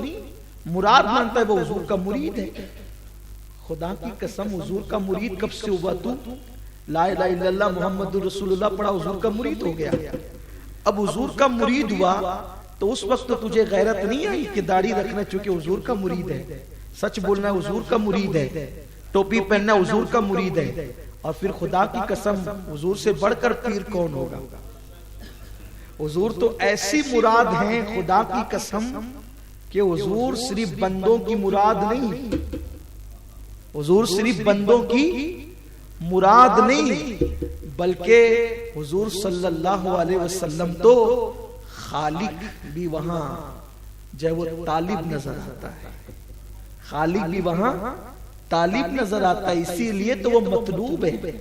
مراد مانتا ہے، وہ حضور کا مرید ہے. خدا کی قسم حضور کا مرید کب سے ہوا؟ تو لا الہ الا اللہ محمد رسول اللہ پڑھا، حضور کا مرید ہو گیا. اب حضور کا مرید ہوا تو اس وقت تو تجھے غیرت نہیں آئی کہ داڑھی رکھنا چونکہ حضور کا مرید ہے، سچ بولنا حضور کا مرید ہے، ٹوپی پہننا حضور کا مرید ہے. اور پھر خدا کی قسم حضور سے بڑھ کر پیر کون ہوگا؟ حضور تو ایسی مراد ہیں خدا کی قسم کہ حضور صرف بندوں کی مراد نہیں، حضور صرف بندوں کی مراد نہیں، بلکہ حضور صلی اللہ علیہ وسلم تو خالق بھی وہاں جب وہ طالب نظر آتا ہے، خالق بھی وہاں طالب نظر آتا ہے. اسی لیے تو وہ مطلوب ہے.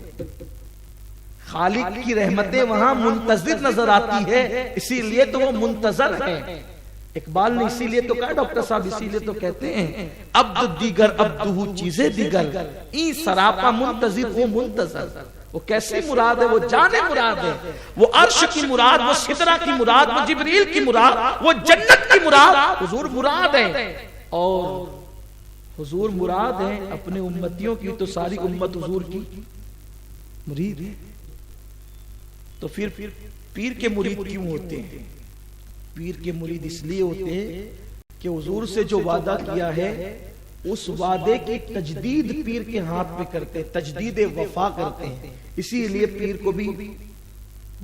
خالق کی رحمتیں وہاں منتظر نظر آتی ہے، اسی لیے تو وہ منتظر ہے. اقبال نے اسی لیے تو کہا، ڈاکٹر صاحب اسی لیے تو کہتے ہیں عبد دیگر عبدہو چیزیں دیگر، این سراپا منتظر وہ منتظر. وہ کیسی مراد ہے؟ وہ جان مراد ہے، وہ عرش کی مراد، وہ سدرہ کی مراد، وہ جبریل کی مراد، وہ جنت کی مراد. حضور مراد ہے. اور حضور مراد ہے اپنے امتیوں کی، تو ساری امت حضور کی مرید ہے. تو پھر پیر کے مرید کیوں ہوتے ہیں؟ پیر کے مرید اس لیے ہوتے ہیں کہ حضور سے جو وعدہ کیا ہے اس وعدے کی تجدید پیر کے ہاتھ پہ کرتے ہیں، تجدید وفا کرتے ہیں. اسی لیے پیر کو بھی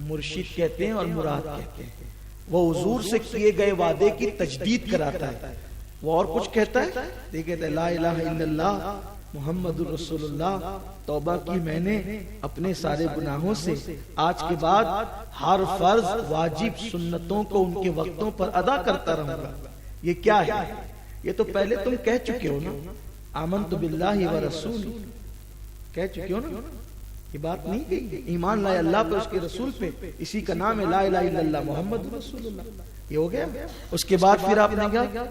مرشد کہتے ہیں اور مراد کہتے ہیں. وہ حضور سے کیے گئے وعدے کی تجدید کراتا ہے. وہ اور کچھ کہتا ہے، دیکھتے ہیں لا الہ الا اللہ محمد رسول اللہ، توبہ کی میں نے اپنے سارے گناہوں سے، آج کے بعد ہر فرض واجب سنتوں کو ان کے وقتوں پر ادا کرتا رہوں گا. یہ کیا ہے؟ یہ تو پہلے تم کہہ چکے ہو نا، آمنت باللہ و رسول، کہہ چکے ہو نا. یہ بات نہیں کہی، ایمان لائے اللہ پہ، اس کے رسول پہ، اسی کا نام ہے لا الہ الا اللہ محمد رسول اللہ. یہ ہو گیا. اس کے بعد پھر آپ نے کہا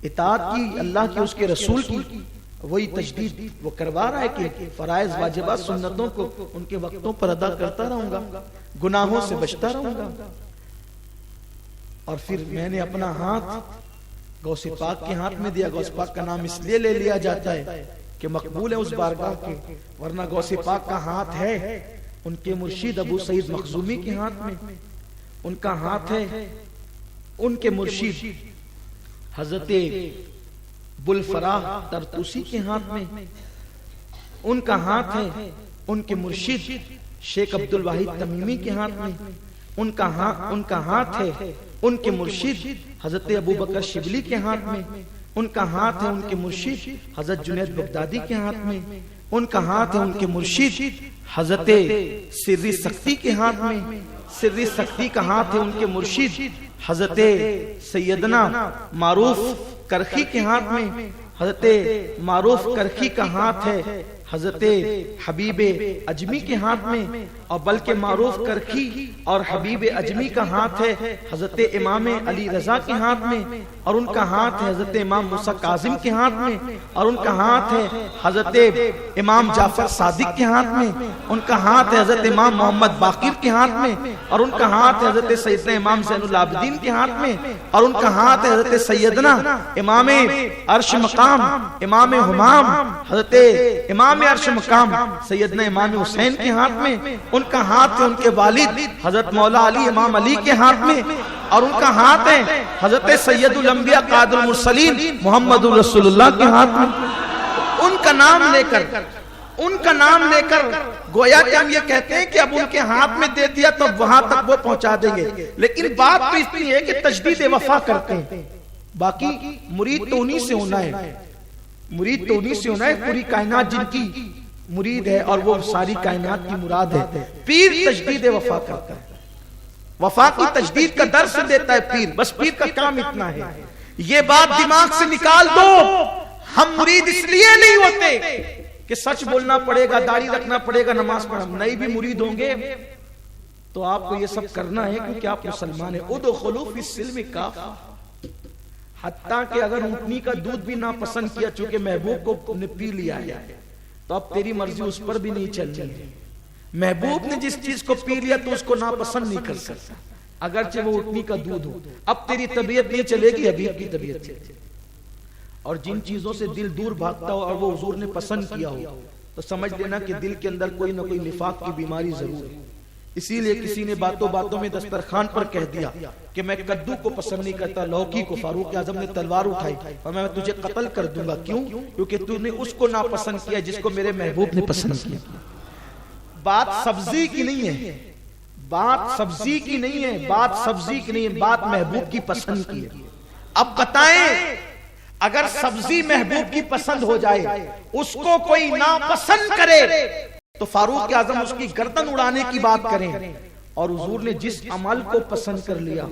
اطاعت کی اللہ کی، اس کے رسول کی، وہی تجدید وہ کروا رہا ہے کہ فرائض واجبات سنتوں کو ان کے وقتوں پر ادا کرتا رہوں گا، گناہوں سے بچتا رہوں گا. اور پھر میں نے اپنا ہاتھ غوث پاک کے ہاتھ میں دیا. غوث پاک کا نام اس لیے لے لیا جاتا ہے کہ مقبول ہے اس بارگاہ کے، ورنہ غوث پاک کا ہاتھ ہے ان کے مرشد ابو سعید مخزومی کے ہاتھ میں، ان کا ہاتھ ہے ان کے مرشد حضرت بلفراح ترتوسی کے ہاتھ میں، ان کا ہاتھ ہے ان کے مرشد شیخ عبد الواحد تمیمی کے ہاتھ میں، ان کا ہاتھ ہے ان کے مرشد حضرت ابو بکر شبلی کے ہاتھ میں، ان کا ہاتھ ہے ان کے مرشد حضرت جنید بغدادی کے ہاتھ میں، ان کا ہاتھ ہے ان کے مرشد حضرت سری سختی کے ہاتھ میں، سری سختی کا ہاتھ ہے ان کے مرشد حضرت سیدنا معروف کرخی کے ہاتھ میں، حضرت معروف کرخی کا ہاتھ ہے حضرت حبیب اجمی کے ہاتھ میں، اور بلکہ معروف کرکی اور حبیب اجمی کا ہاتھ ہے حضرت امام علی رضا کے ہاتھ میں، اور ان کا ہاتھ ہے حضرت امام موسیٰ کاظم کے ہاتھ میں، اور ان کا ہاتھ ہے حضرت امام جعفر صادق کے ہاتھ میں، ان کا ہاتھ ہے حضرت امام محمد باقر کے ہاتھ میں، اور ان کا ہاتھ ہے حضرت سیدنا امام زین العابدین کے ہاتھ میں، اور ان کا ہاتھ ہے حضرت سیدنا امام عرش مقام امام ہمام حضرت امام عرش مقام سیدنا امام حسین کے ہاتھ میں، ان کا ہاتھ ہے ان کے والد حضرت مولا علی امام علی کے ہاتھ میں، اور ان کا ہاتھ ہے حضرت سید الانبیاء قائد المرسلین محمد رسول اللہ کے ہاتھ میں۔ ان کا نام لے کر گویا کہ ہم یہ کہتے ہیں کہ اب ان کے ہاتھ میں دے دیا تو وہاں تک وہ پہنچا دیں گے، لیکن بات تو اس لیے ہے کہ تجدید وفا کرتے ہیں۔ باقی مرید تو انہی سے ہونا ہے، مرید تو انہی سے ہونا ہے، پوری کائنات جن کی مرید ہے اور وہ ساری کائنات کی مراد ہے۔ پیر تجدید وفا کرتا ہے، وفا کی تجدید کا درس دیتا ہے پیر، بس پیر کا کام اتنا ہے۔ یہ بات دماغ سے نکال دو، ہم مرید اس لیے نہیں ہوتے کہ سچ بولنا پڑے گا، داڑھی رکھنا پڑے گا، نماز پڑھنا، نہیں بھی مرید ہوں گے تو آپ کو یہ سب کرنا ہے کیونکہ آپ مسلمان ہیں۔ ادخلوا فی السلم کافہ، حتیٰ کہ اگر اونٹنی کا دودھ بھی ناپسند کیا چونکہ محبوب کو نے پی لیا ہے تو اب تیری مرضی اس پر بھی نہیں چلنی ہے۔ محبوب نے جس چیز کو پی لیا تو اس کو ناپسند نہیں کر سکتا، اگرچہ وہ اونٹنی کا دودھ ہو۔ اب تیری طبیعت نہیں چلے گی، حبیب کی طبیعت چلے گی۔ اور جن چیزوں سے دل دور بھاگتا ہو اور وہ حضور نے پسند کیا ہو تو سمجھ لینا کہ دل کے اندر کوئی نہ کوئی نفاق کی بیماری ضرور ہے۔ اسی لیے کسی نے باتوں باتوں میں دسترخوان پر کہہ دیا کہ میں کدو کو پسند نہیں کرتا، لوکی کو۔ فاروق اعظم نے تلوار اٹھائی اور میں تجھے قتل کر دوں گا۔ کیوں؟ کیونکہ تو نے اس کو ناپسند کیا جس کو میرے محبوب نے پسند کیا۔ بات سبزی کی نہیں ہے، بات سبزی کی نہیں ہے، بات سبزی کی نہیں ہے، بات محبوب کی پسند کی ہے۔ اب بتائیں اگر سبزی محبوب کی پسند ہو جائے، اس کو کوئی ناپسند کرے تو فاروق اعظم اس کی گردن اڑانے کی بات کریں، اور حضور نے جس عمل کو پسند کر لیا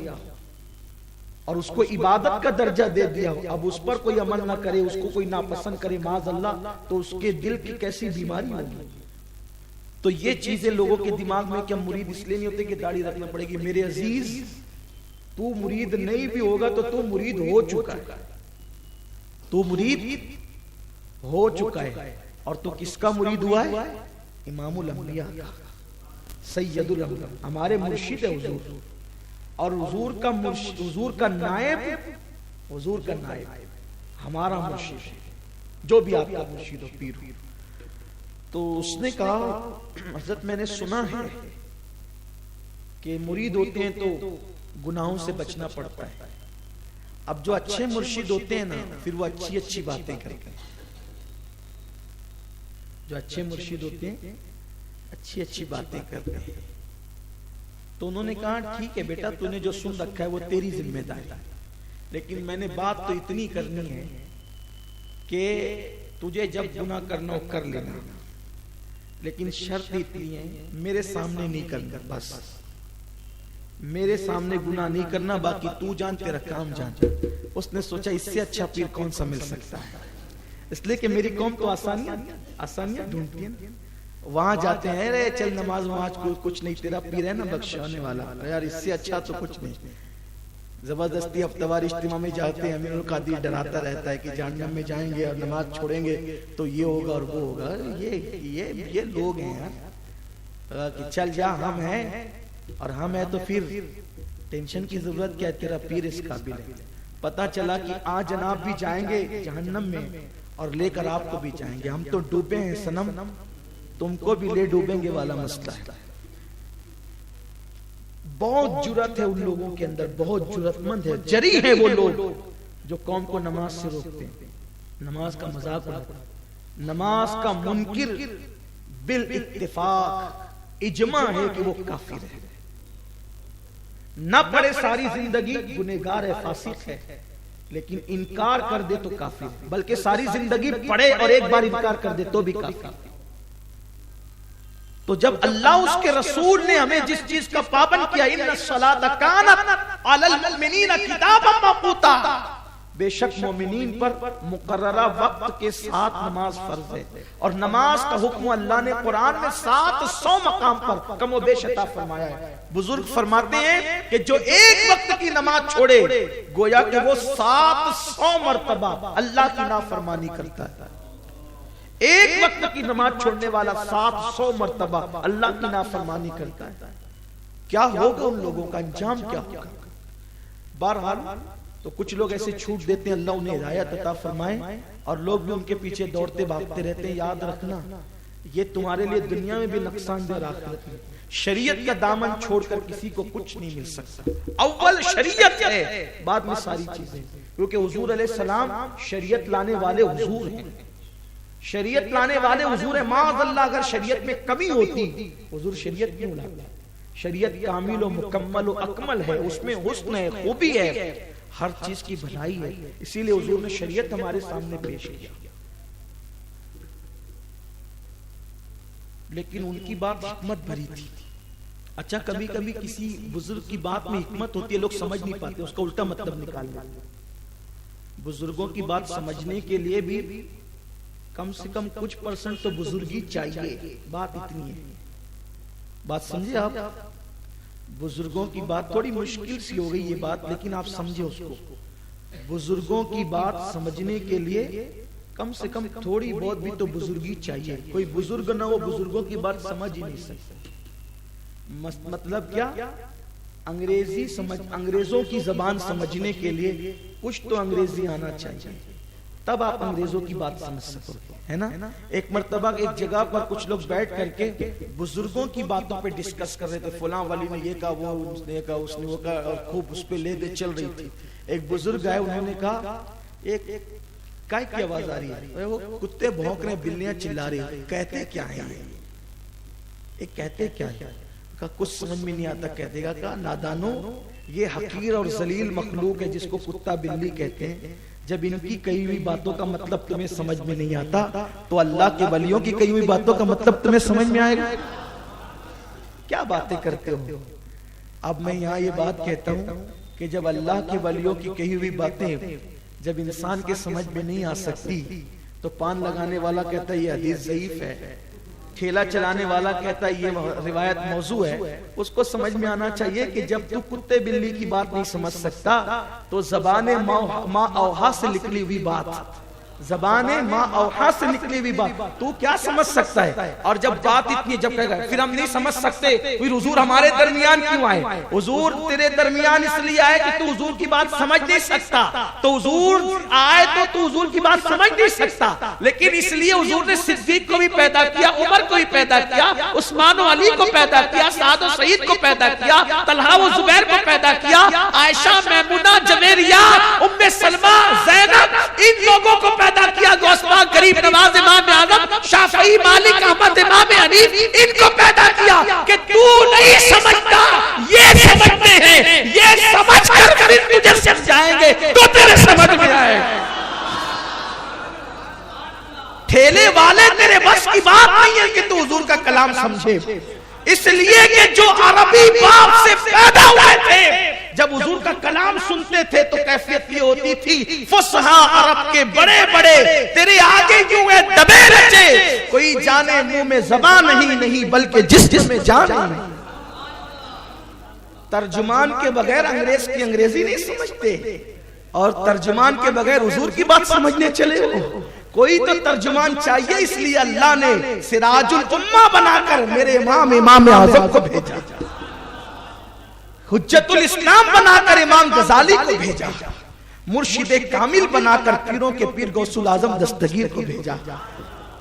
اور اس کو عبادت کا درجہ دے دیا، اب اس پر کوئی عمل نہ کرے، اس کو کوئی ناپسند کرے معاذ اللہ، تو اس کے دل کی کیسی بیماری ہوگی۔ تو یہ چیزیں لوگوں کے دماغ میں کہ ہم مرید اس لیے نہیں ہوتے کہ داڑھی رکھنا پڑے گی۔ میرے عزیز، تو مرید نہیں بھی ہوگا تو تو مرید ہو چکا ہے، تو مرید ہو چکا ہے۔ اور تو کس کا مرید ہوا ہے؟ امام الانبیاء کا، سید الانبیاء، ہمارے مرشد ہے حضور، اور حضور کا نائب، حضور کا نائب ہمارا مرشد ہے، جو بھی آپ کا مرشد ہو، پیر ہو۔ تو اس نے کہا حضرت میں نے سنا ہے کہ مرید ہوتے ہیں تو گناہوں سے بچنا پڑتا ہے۔ اب جو اچھے مرشد ہوتے ہیں نا پھر وہ اچھی اچھی باتیں کرتے ہیں، جو اچھے مرشد ہوتے ہیں اچھی اچھی باتیں کرتے ہیں۔ تو انہوں نے کہا ٹھیک ہے بیٹا، تو نے جو سن رکھا ہے وہ تیری ذمہ داری ہے، لیکن میں نے بات تو اتنی کرنی ہے کہ تجھے جب گناہ کرنا ہو کر لینا، لیکن شرط اتنی ہے میرے سامنے نہیں کرنا، بس میرے سامنے گناہ نہیں کرنا، باقی تو جان، تیرا کام جان۔ اس نے سوچا اس سے اچھا پیر کون سا مل سکتا ہے، اس لیے کہ میری قوم تو آسانیاں ڈھونڈتی ہے۔ وہاں جاتے ہیں، رے چل نماز کچھ نہیں، تیرا پیر ہے نا بخشانے والا، یار اس سے اچھا تو کچھ نہیں۔ زبردستی ہفتہ اجتماع میں جاتے ہیں، امیر القادری ڈراتا رہتا ہے کہ جہنم میں جائیں گے اور نماز چھوڑیں گے تو یہ ہوگا اور وہ ہوگا۔ یہ لوگ ہیں یار کہ چل جا، ہم ہیں، اور ہم ہیں تو پھر ٹینشن کی ضرورت کیا ہے، تیرا پیر اس قابل ہے۔ پتا چلا کہ آج جناب بھی جائیں گے جہنم میں اور لے کر آپ کو بھی جائیں گے، ہم تو ڈوبے ہیں صنم، تم کو بھی لے ڈوبیں گے والا مسئلہ ہے۔ بہت جرأت ہے ان لوگوں کے اندر، بہت جرأت مند ہے، جری ہے وہ لوگ جو قوم کو نماز سے روکتے ہیں، نماز کا مذاق اڑاتے ہیں۔ نماز کا منکر بالاتفاق اجماع ہے کہ وہ کافر ہے، نہ پڑھے ساری زندگی گنہگار ہے، فاسق ہے، لیکن انکار کر دے تو کافر ہے، بلکہ ساری زندگی پڑھے اور ایک بار انکار کر دے تو بھی کافر ہے۔ تو جب اللہ اس کے رسول نے ہمیں جس چیز کا پابند کیا، ان الصلاۃ کانت علی المؤمنین کتابا موقوتا، بے شک مومنین پر مقررہ وقت کے ساتھ نماز فرض ہے، اور نماز کا حکم اللہ نے قرآن میں 700 مقام پر کم و بیش عطا فرمایا ہے۔ بزرگ فرماتے ہیں کہ جو ایک وقت کی نماز چھوڑے گویا کہ وہ 700 مرتبہ اللہ کی نافرمانی کرتا ہے۔ ایک وقت کی نماز چھوڑنے والا 700 مرتبہ اللہ کی نافرمانی کرتا ہے۔ کیا ہوگا ان لوگوں کا انجام کیا ہوگا؟ بہرحال تو کچھ لوگ ایسے چھوٹ دیتے ہیں، اللہ انہیں ہدایت عطا فرمائے، اور لوگ بھی ان کے پیچھے دوڑتے بھاگتے رہتے ہیں۔ یاد رکھنا یہ تمہارے لیے دنیا میں بھی نقصان دہ، آخرت میں شریعت کا دامن چھوڑ کر کسی کو کچھ نہیں مل سکتا۔ اول شریعت ہے، بعد میں ساری چیزیں، کیونکہ حضور علیہ السلام شریعت لانے والے حضور ہیں، شریعت لانے والے حضور ہیں۔ معاذ اللہ اگر شریعت میں کمی ہوتی حضور شریعت کیوں لاتے؟ شریعت کامل و مکمل و اکمل ہے، اس میں حسن ہے، خوبی ہے، ہر چیز کی بھلائی ہے، اسی لیے حضور نے شریعت ہمارے سامنے پیش کیا۔ لیکن ان کی بات حکمت بھری تھی۔ اچھا کبھی کبھی کسی بزرگ کی بات میں حکمت ہوتی ہے، لوگ سمجھ نہیں پاتے، اس کا الٹا مطلب نکال لیتے۔ بزرگوں کی بات سمجھنے کے لیے بھی کم سے کم کچھ % تو بزرگی چاہیے، بات اتنی ہے۔ بات سمجھے آپ؟ بزرگوں کی بات تھوڑی مشکل سی ہو گئی یہ بات، لیکن آپ سمجھے اس کو۔ بزرگوں کی بات سمجھنے کے لیے کم سے کم تھوڑی بہت بھی تو بزرگی چاہیے۔ کوئی بزرگ نہ ہو بزرگوں کی بات سمجھ ہی نہیں سکتا۔ مطلب کیا؟ انگریزوں کی زبان سمجھنے کے لیے کچھ تو انگریزی آنا چاہیے، تب آپ انگریزوں کی بات سمجھ سکو، ہے نا؟ ایک مرتبہ ایک جگہ پر کچھ لوگ بیٹھ کر کے بزرگوں کی باتوں پہ ڈسکس کر رہے تھے، فلاں ولی نے یہ کہا، وہ اس نے کہا، اس نے وہ کہا، اور خوب اس پہ لے دے چل رہی تھی۔ ایک بزرگ آئے، انہوں نے کہا ایک کائے کی آواز آ رہی ہے، وہ کتے بھونک رہے، بلیاں چلا رہی ہیں، کہتے کیا ہیں یہ؟ کہتے کیا ہے؟ کہا کچھ سمجھ میں نہیں آتا۔ کہتے گا کہا نادانو، یہ حقیر اور ذلیل مخلوق ہے جس کو کتا بلی کہتے ہیں، جب ان کی کہی ہوئی باتوں کا مطلب تمہیں سمجھ میں نہیں آتا تو اللہ کے ولیوں کی کہی ہوئی باتوں کا مطلب تمہیں سمجھ میں آئے گا؟ کیا باتیں کرتے ہو؟ اب میں یہاں یہ بات کہتا ہوں کہ جب اللہ کے ولیوں کی کہی ہوئی باتیں جب انسان کے سمجھ میں نہیں آ سکتی تو پان لگانے والا کہتا ہے یہ حدیث ضعیف ہے، ٹھیلا چلانے والا کہتا ہے یہ روایت موضوع ہے۔ اس کو سمجھ میں آنا چاہیے کہ جب تو کتے بلی کی بات نہیں سمجھ سکتا تو زبان ما اوحا سے نکلی ہوئی بات، زبان ما اوحا سے نکلی ہوئی بات تو کیا سمجھ سکتا ہے؟ اور جب بات اتنی جب کہے گا پھر ہم نہیں سمجھ سکتے، پھر حضور ہمارے درمیان کیوں آئے؟ حضور تیرے درمیان اس لیے آئے کہ تو حضور کی بات سمجھ نہیں سکتا، تو حضور آئے تو حضور کی بات سمجھ نہیں سکتا، لیکن اس لیے حضور نے صدیق کو بھی پیدا کیا، عمر کو بھی پیدا کیا، عثمان و علی کو پیدا کیا، سعد و سعید کو پیدا کیا، طلحہ و زبیر کو پیدا کیا، عائشہ، میمونہ، جویریہ، ام سلمہ، زینب، ان لوگوں کو پیدا کیا، غوث پاک، غریب نواز، امام اعظم، شافعی، مالک، احمد، امام حنیف، ان کو پیدا کیا کہ تو نہیں سمجھتا، یہ سمجھتے ہیں، یہ سمجھ کر پھر تجھے سمجھائیں گے تو تیرے سمجھ میں آئے گا۔ ٹھیلے والے تیرے بس کی بات نہیں ہے کہ تو حضور کا کلام سمجھے، اس لیے کہ جو عربی باپ سے پیدا ہوئے تھے جب حضور کا کلام سنتے تھے تو کیفیت یہ ہوتی تھی، فصحا عرب کے بڑے بڑے تیرے آگے کیوں ہے دبے رچے، کوئی جانے منہ میں زبان نہیں بلکہ جس میں جان نہیں۔ ترجمان کے بغیر انگریز کی انگریزی نہیں سمجھتے، اور ترجمان کے بغیر حضور کی بات سمجھنے چلے ہو۔ کوئی تو ترجمان چاہیے، اس لیے اللہ نے سراج الامہ بنا کر میرے امام اعظم کو بھیجا، حجت الاسلام بنا کر امام غزالی کو بھیجا، مرشد کامل بنا کر پیروں کے پیر غوث الاعظم دستگیر کو بھیجا۔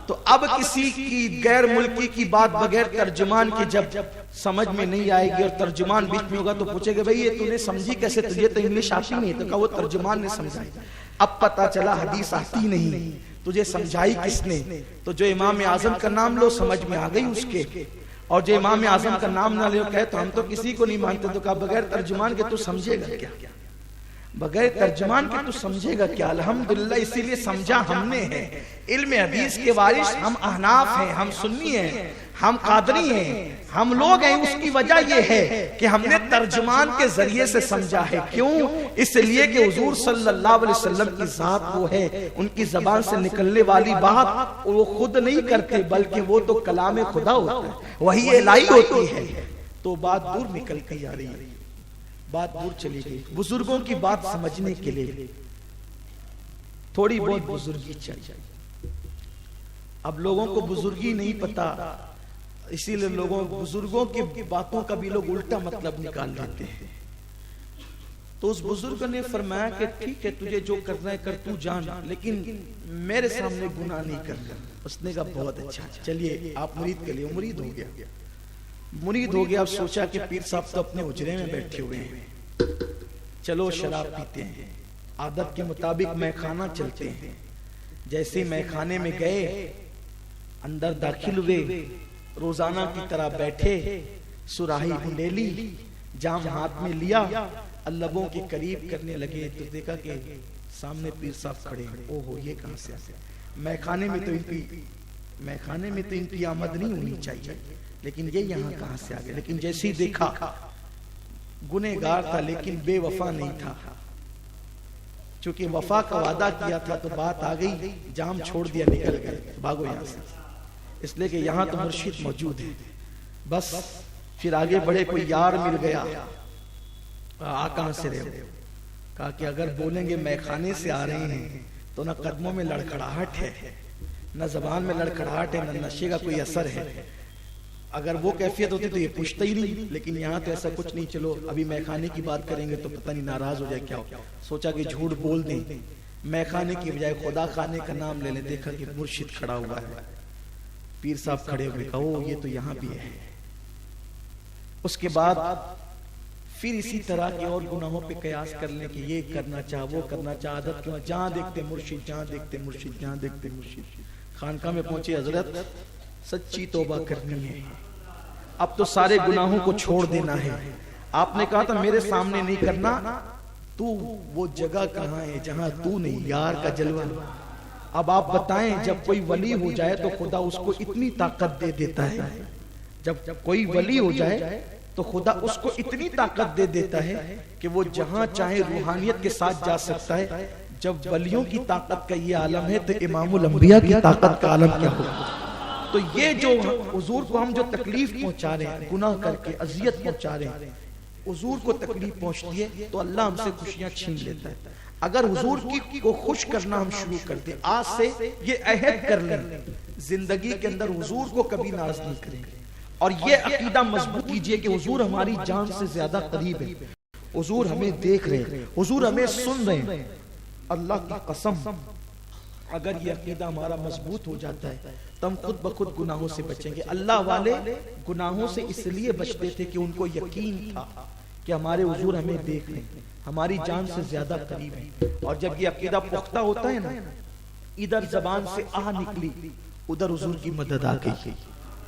تو اب کسی کی غیر ملکی کی بات بغیر ترجمان کی جب سمجھ میں نہیں آئے گی اور ترجمان بیچ میں ہوگا تو پوچھے گا بھئی یہ تو نے سمجھی کیسے؟ تجھے تو انگلش آتی نہیں، تو کہا وہ ترجمان نے سمجھائی۔ اب پتا چلا حدیث آتی نہیں، تجھے سمجھائی کس نے؟ تو جو امام اعظم کا نام لو سمجھ میں آ گئی اس کے، اور جو امام اعظم کا نام نہ لے کہے تو ہم تو کسی کو نہیں مانتے، تو کہا بغیر ترجمان کے تو سمجھے گا کیا؟ بغیر ترجمان کے تو سمجھے گا کیا؟ الحمدللہ اسی لیے سمجھا ہم نے ہے۔ علم حدیث کے وارث ہم احناف ہیں، ہم سنی ہیں، ہم قادری ہیں، ہم لوگ ہیں، اس کی وجہ یہ ہے کہ ہم نے ترجمان کے ذریعے سے سمجھا ہے. کیوں؟ اس لیے کہ حضور صلی اللہ علیہ وسلم کی ذات وہ ہے، ان کی زبان سے نکلنے والی بات وہ خود نہیں کرتے بلکہ وہ تو کلام خدا ہوتا ہے، وحی الہی ہوتی ہے. تو بات دور نکل کے جا رہی ہے، بات دور چلی گئی. بزرگوں کی بات سمجھنے کے لیے تھوڑی بہت بزرگی چاہیے. اب لوگوں کو بزرگی نہیں پتا، اسی لیے لوگوں بزرگوں کی باتوں کا بھی لوگ الٹا مطلب نکال لیتے ہیں. تو اس بزرگ نے فرمایا کہ ٹھیک ہے تجھے جو کرنا ہے کر، تو جان، لیکن میرے سامنے گناہ نہیں کرنا. اس نے کہا بہت اچھا، چلیے آپ مرید کے لیے. مرید ہو گیا. اب سوچا کہ پیر صاحب تو اپنے حجرے میں بیٹھے ہوئے ہیں، چلو شراب پیتے ہیں. عادت کے مطابق میخانہ چلتے ہیں. جیسے میخانے میں گئے، اندر داخل ہوئے، روزانہ کی طرح بیٹھے، سراہی ہنڈے لی، جام ہاتھ میں لیا، لبوں کے قریب کرنے لگے تو دیکھا کہ سامنے پیر صاحب کھڑے ہیں. اوہو یہ کہاں سے آتے؟ میخانے میں تو ان کی آمد نہیں ہونی چاہیے، لیکن یہ یہاں کہاں سے آ گئے؟ لیکن جیسے ہی دیکھا گنہگار تھا لیکن بے وفا نہیں تھا. چونکہ وفا کا وعدہ کیا تھا تو بات آ گئی، جام چھوڑ دیا، نکل گئے، بھاگو یہاں سے. اس لیے کہ یہاں تو مرشد موجود ہے. بس پھر آگے بڑے، کوئی یار مل گیا. کہاں سے رہے ہو؟ کہا کہ اگر بولیں گے میخانے سے آ رہے ہیں تو نہ قدموں میں لڑکھڑاہٹ ہے، نہ زبان میں لڑکھڑاہٹ ہے، نہ نشے کا کوئی اثر ہے. اگر وہ کیفیت ہوتی تو یہ پوچھتا ہی نہیں، لیکن یہاں تو ایسا کچھ نہیں. چلو ابھی میخانے کی بات کریں گے تو پتہ نہیں ناراض ہو جائے کیا ہو. سوچا کہ جھوٹ بول دیں، میخانے کی بجائے خدا خانے کا نام لے لیں. دیکھا کہ مرشد کھڑا ہوا ہے، پیر صاحب کھڑے ہوئے. کہا او یہ تو یہاں بھی ہے. اس کے بعد پھر اسی طرح کے اور گناہوں پہ قیاس کر لیں کہ یہ کرنا چاہ، وہ کرنا چاہ. عادت کیوں؟ جہاں دیکھتے مرشد، جہاں دیکھتے مرشد، جہاں دیکھتے مرشد. خانقاہ میں پہنچے، حضرت سچی توبہ کرنی ہے، اب تو سارے گناہوں کو چھوڑ دینا ہے. آپ نے کہا تھا میرے سامنے نہیں کرنا. تو وہ جگہ کہاں ہے جہاں تو نہیں؟ یار کا جلوہ. اب آپ بتائیں جب کوئی ولی ہو جائے تو خدا اس کو اتنی طاقت دے دیتا ہے. جب کوئی ولی ہو جائے تو خدا اس کو اتنی طاقت دے دیتا ہے کہ وہ جہاں چاہے روحانیت کے ساتھ جا سکتا ہے. جب ولیوں کی طاقت کا یہ عالم ہے تو امام الانبیاء کی طاقت کا عالم کیا ہوگا؟ تو یہ جو حضور کو ہم جو تکلیف پہنچا رہے ہیں، گناہ کر کے اذیت پہنچا رہے ہیں، حضور کو تکلیف پہنچتی ہے تو اللہ ہم سے خوشیاں چھین لیتا ہے. اگر حضور کو خوش کرنا ہم شروع کر دیں، آج سے یہ عہد کر لیں، زندگی کے اندر حضور کو کبھی ناراض نہیں کریں گے. اور یہ عقیدہ مضبوط کیجئے کہ حضور ہماری جان سے زیادہ قریب ہے، حضور ہمیں دیکھ رہے ہیں، حضور ہمیں سن رہے ہیں. اللہ کی قسم اگر یہ عقیدہ ہمارا مضبوط ہو جاتا ہے تو ہم خود بخود گناہوں سے بچیں گے. اللہ والے گناہوں سے اس لیے بچتے تھے کہ ان کو یقین تھا کہ ہمارے حضور ہمیں دیکھ رہے ہیں، ہماری جان سے زیادہ قریب ہیں. اور جب یہ عقیدہ پختہ ہوتا ہے نا، ادھر زبان سے آہ نکلی، ادھر حضور کی مدد آ گئی،